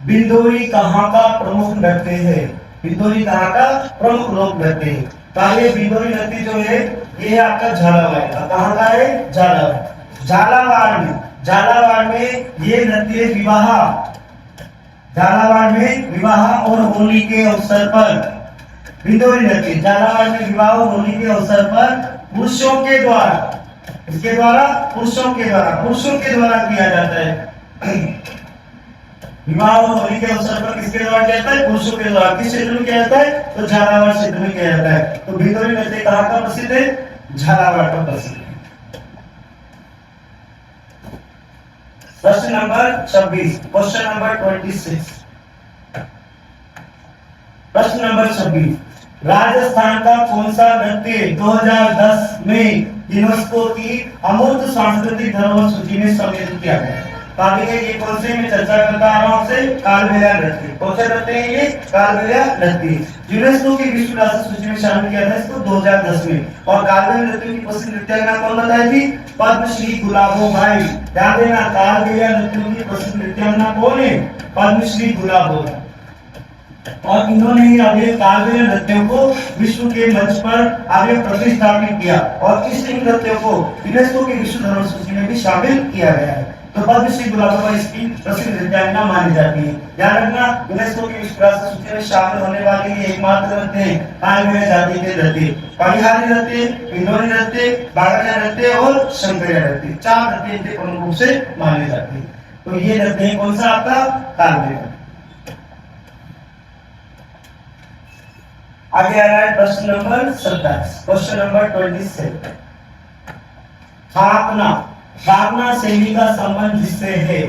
बिंदोरी कहाँ का प्रमुख नृत्य है? बिंदोरी कहाँ का प्रमुख लोक नृत्य है? ये बिंदोरी नृत्य जो है ये है आपका झालावाड़ का। कहाँ का है? झालावाड़। झालावाड़ में ये नृत्य विवाह, झालावाड़ में विवाह और होली के अवसर पर बिंदोरी नृत्य, झालावाड़ में विवाह और होली के अवसर पर पुरुषों के द्वारा, इसके द्वारा पुरुषों के द्वारा किया जाता है। विवाह और होली के अवसर पर किसके द्वारा किया जाता है? पुरुषों के द्वारा। किस क्षेत्र में किया जाता है? तो झालावाड़ क्षेत्र में किया जाता है। तो बिंदोरी नृत्य कहाँ का प्रसिद्ध है? झालावाड़ का प्रसिद्ध है। प्रश्न नंबर 26, क्वेश्चन नंबर 26। प्रश्न नंबर 26, राजस्थान का कौन सा नृत्य 2010 में यूनेस्को की अमूर्त सांस्कृतिक धरोहर सूची में सम्मिलित किया गया? ये कौन से में चर्चा करता आ रहा हूं आपसे? कालबेलिया नृत्य। कौन सा नृत्य है ये? कालबेलिया नृत्य। यूनेस्को की विश्व विरासत सूची में शामिल किया था इसको 2010 में। और कालबेलिया नृत्य की प्रसिद्ध नृत्यांगना कौन बताई थी? पद्मश्री गुलाबो भाई। ध्यान देना, कालबेलिया नृत्य की प्रसिद्ध नृत्यांगना कौन है? पद्मश्री गुलाबो। और इन्होंने ही आगे कालबेलिया नृत्यों को विश्व के मंच पर आगे प्रतिष्ठापित किया और इस नृत्यों को यूनेस्को की विश्व धरोहर सूची में भी शामिल किया गया है। तो पद्मश्री गुलाबो इसकी प्रसिद्ध नृत्यांगना मानी जाती है। ध्यान रखना, यूनेस्को की विश्व विरासत सूची में शामिल होने वाली ये एकमात्र नृत्य है कालबेलिया जाति के नृत्य। कलिहारी नृत्य, इंद्रोणी नृत्य, बागड़िया नृत्य और शंकरिया नृत्य, 4 नृत्य इनके प्रमुख रूप से माने जाते हैं। तो ये नृत्य कौन सा आपका? कालबेलिया। आगे आ रहा है प्रश्न नंबर 27, क्वेश्चन नंबर 27। थाकना शैली का संबंध जिससे है?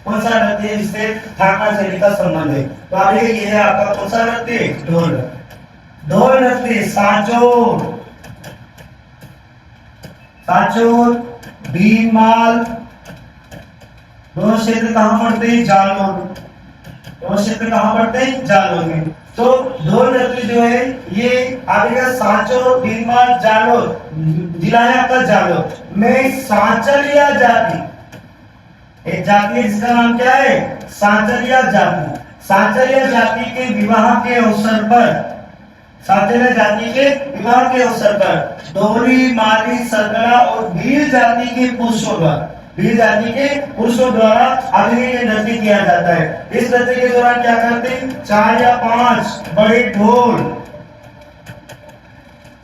कौन सा नृत्य है जिससे थाकना शैली का संबंध है? तो आगे ये है आपका कौन सा नृत्य? ढोल नृत्य। साचोर, भीमाल, दोनों क्षेत्र कहाँ पड़ते हैं? जालौर। दोनों क्षेत्र कहाँ पड़ते हैं? जालौर में। तो ढोल नृत्य जो है ये आगे सांचो भीमा जालो जिला है आपका जालो में सांचलिया जाति, एक जाति है जिसका नाम क्या है सांचलिया जाति। सांचलिया जाति के विवाह के अवसर पर, सांचलिया जाति के विवाह के अवसर पर डोली माली सरगना और भील जाति के पुरुषों द्वारा, भील जाति के पुरुषों द्वारा आगे ये नृत्य किया जाता है। इस नृत्य के दौरान क्या करते हैं, 4 या 5 बड़े ढोल,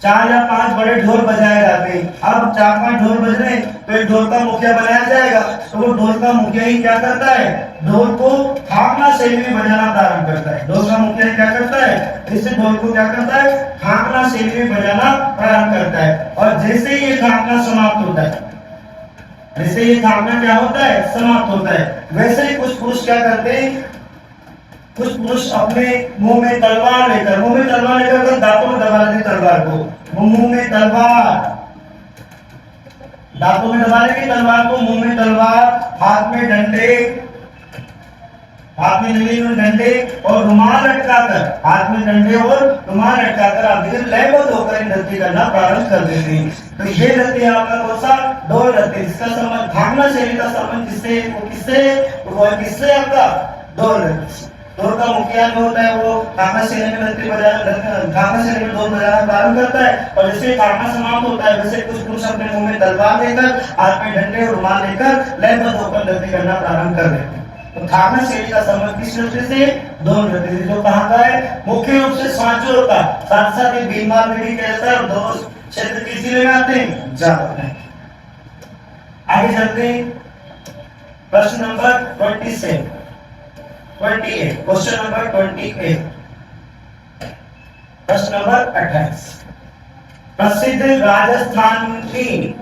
4 या 5 बड़े ढोल बजाए जाते हैं। अब 4-5 ढोल बज रहे हैं तो एक ढोल का मुखिया बनाया जाएगा। तो वो ढोल का मुखिया ही क्या करता है, ढोल को थाकना शैली में बजाना प्रारंभ करता है। ढोल का मुखिया क्या करता है, इससे ढोल को क्या करता है, थाकना शैली में बजाना प्रारंभ करता है। और जैसे ये थाकना समाप्त होता है, जैसे ये थाकना क्या होता है, समाप्त होता है, वैसे ही कुछ पुरुष क्या करते हैं, कुछ पुरुष अपने मुंह में तलवार लेकर, मुंह में तलवार लेकर दांतों में दबा लेते तलवार को, मुंह में तलवार, दांतों में दबा लेंगे तलवार को, मुंह में तलवार, हाथ में डंडे, हाथ में डंडे और रुमाल लटकाकर, हाथ में डंडे और रुमाल लटकाकर आप देखिए लयबद्ध होकर नृत्य करना प्रारंभ कर देते हैं। तो ये नृत्य आपका कौन सा, ढोल नृत्य, जिसका संबंध भागना शैली का संबंध किससे, वो किससे आपका ढोल नृत्य। ढोल का मुखिया जो होता है वो भागना शैली में नृत्य बजाना, भागना शैली में ढोल बजाना प्रारंभ करता है। और जैसे भागना समाप्त होता है वैसे कुछ पुरुष अपने मुंह में तलवार लेकर, हाथ में डंडे और रुमाल लेकर लयबद्ध होकर नृत्य करना प्रारंभ कर देते हैं। तो थाकना शैली का संबंध किस नृत्य से, ढोल नृत्य से, जो कहाँ का है, मुख्य रूप से सांचोर का, साथ साथ ही भीलवाड़ा में कैसा और दोनों क्षेत्र किस जिले में आते हैं, जालौर में। आगे चलते हैं प्रश्न नंबर 28, क्वेश्चन नंबर 28, प्रश्न नंबर 28। प्रसिद्ध राजस्थान की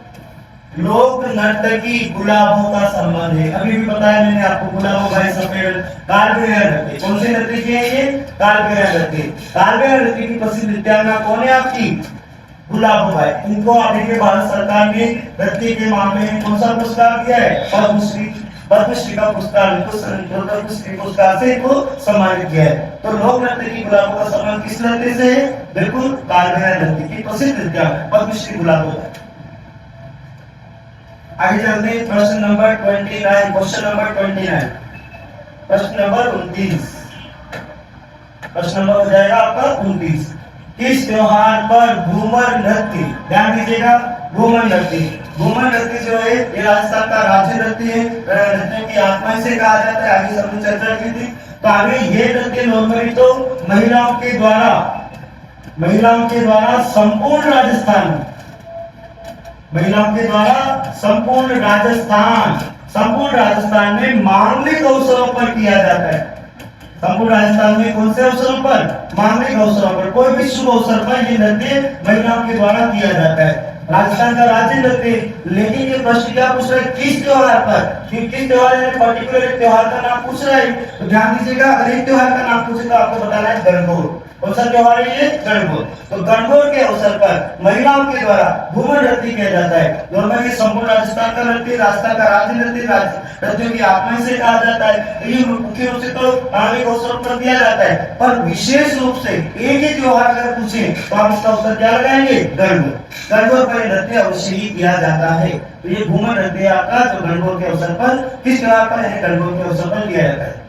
लोक नर्तकी गुलाबों का संबंध है। अभी भी बताया मैंने आपको, गुलाबों भाई सफेद कालबेलिया नृत्य, कौन से नृत्य की है ये, कालबेलिया नृत्य। कालबेलिया नृत्य की प्रसिद्ध नृत्यांगना कौन है आपकी, गुलाबों भाई। इनको अभी के भारत सरकार ने नृत्य के मामले में कौन सा पुरस्कार दिया है, पद्मश्री का पुरस्कार, पद्मश्री पुरस्कार से इनको सम्मानित किया है। तो लोक नृत्य की गुलाबों का संबंध किस नृत्य से है, बिल्कुल कालबेलिया नृत्य की प्रसिद्ध नृत्य पद्मश्री गुलाबों। आगे चलते हैं प्रश्न नंबर 29, क्वेश्चन नंबर 29, प्रश्न नंबर 29, प्रश्न नंबर हो जाएगा आपका 29। किस त्योहार पर घूमर नृत्य, ध्यान दीजिएगा, घूमर नृत्य, घूमर नृत्य जो है ये राजस्थान का राज्य नृत्य है, नृत्य की आत्मा से कहा जाता है। आगे सब चर्चा की थी। तो आगे ये नृत्य नॉर्मली तो महिलाओं के द्वारा संपूर्ण राजस्थान में, महिलाओं के द्वारा संपूर्ण राजस्थान में मांगलिक अवसरों पर किया जाता है। संपूर्ण राजस्थान में कौन से अवसरों पर, मांगलिक अवसरों पर, कोई भी शुभ अवसर पर ये नृत्य महिलाओं के द्वारा किया जाता है। राजस्थान का राज्य नृत्य, लेकिन ये प्रश्न क्या पूछ रहा है, किस त्योहार पर, किस त्योहार है, पर्टिकुलर त्योहार का नाम पूछ रहा है। तो ध्यान दीजिएगा, अगर एक त्योहार का नाम पूछे तो आपको बताना है गणगौर। कौन सा त्योहार है ये, गणगौर। तो गणगौर के अवसर पर महिलाओं के द्वारा घूमर नृत्य किया जाता है। नॉर्मली संपूर्ण राजस्थान का नृत्य, राजस्थान का राज्य नृत्य, नृत्यों की आत्मा से कहा जाता है। ये मुख्य रूप से तो धार्मिक अवसरों पर किया जाता है, पर विशेष रूप से एक ही त्योहार अगर पूछे तो आप इसका उत्तर क्या लगाएंगे, गणगौर। गणगौर पर नृत्य अवश्य ही किया जाता है। तो ये घूमर नृत्य आपका जो गणगौर के अवसर पर, किस त्योहार पर है, गणगौर के अवसर पर किया जाता है।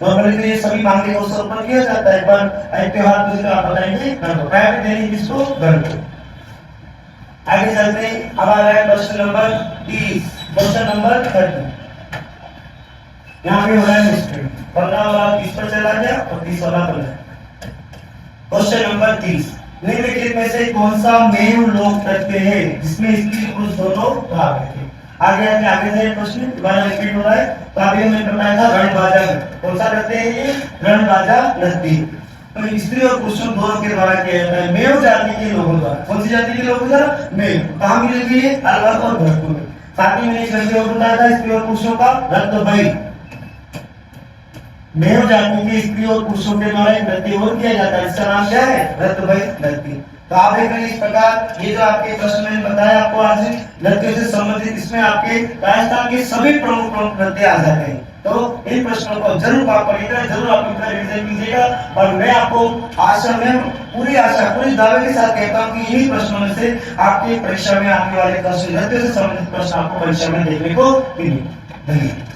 नॉर्मली तो ये सभी मांगलिक अवसर पर किया जाता है, पर एक त्योहार दूसरा आप बताएंगे गणगौर, प्रायोरिटी देंगे किसको, गणगौर। आगे चलते हैं, अब आ रहा है प्रश्न नंबर 30, क्वेश्चन नंबर 30। यहाँ पे हो रहा है मिस्टेक, 15 वाला 30 पर चला गया और 30 वाला बना। क्वेश्चन नंबर 30, निम्नलिखित में से कौन सा मेव लोक नृत्य है जिसमें स्त्री पुरुष दोनों भाग लेते हैं। आगे से प्रश्न दोबारा रिपीट हो रहा है। तो अभी हमने बताया था रणबाजा, कौन सा नृत्य है ये, रणबाजा नृत्य। तो स्त्री और पुरुषों दोनों के द्वारा किया जाता है, मेव जाति के लोगों द्वारा। कौन सी जाति के लोगों द्वारा, मेव। कहाँ मिलेगी ये, अलवर और भरतपुर में। साथ ही मैंने एक और बताया था स्त्री और पुरुषों का रत्तभई, मेव जाति के स्त्री और पुरुषों के द्वारा एक नृत्य और किया जाता है, इसका नाम क्या है, रत्तभई नृत्य। तो आप देख रहे हैं इस प्रकार ये जो आपके प्रश्न मैंने बताया आपको आज नृत्य से संबंधित, इसमें आपके राजस्थान के सभी प्रमुख नृत्य आ जाते हैं। तो इन प्रश्नों को जरूर आप पढ़िएगा, जरूर आप इनका रिवीजन कीजिएगा। और मैं आपको आशा में पूरी दावे के साथ कहता हूँ कि इन्हीं प्रश्नों में से आपकी परीक्षा में आने वाले क्वेश्चन से संबंधित प्रश्न आपको परीक्षा में देखने को मिलेंगे। धन्यवाद।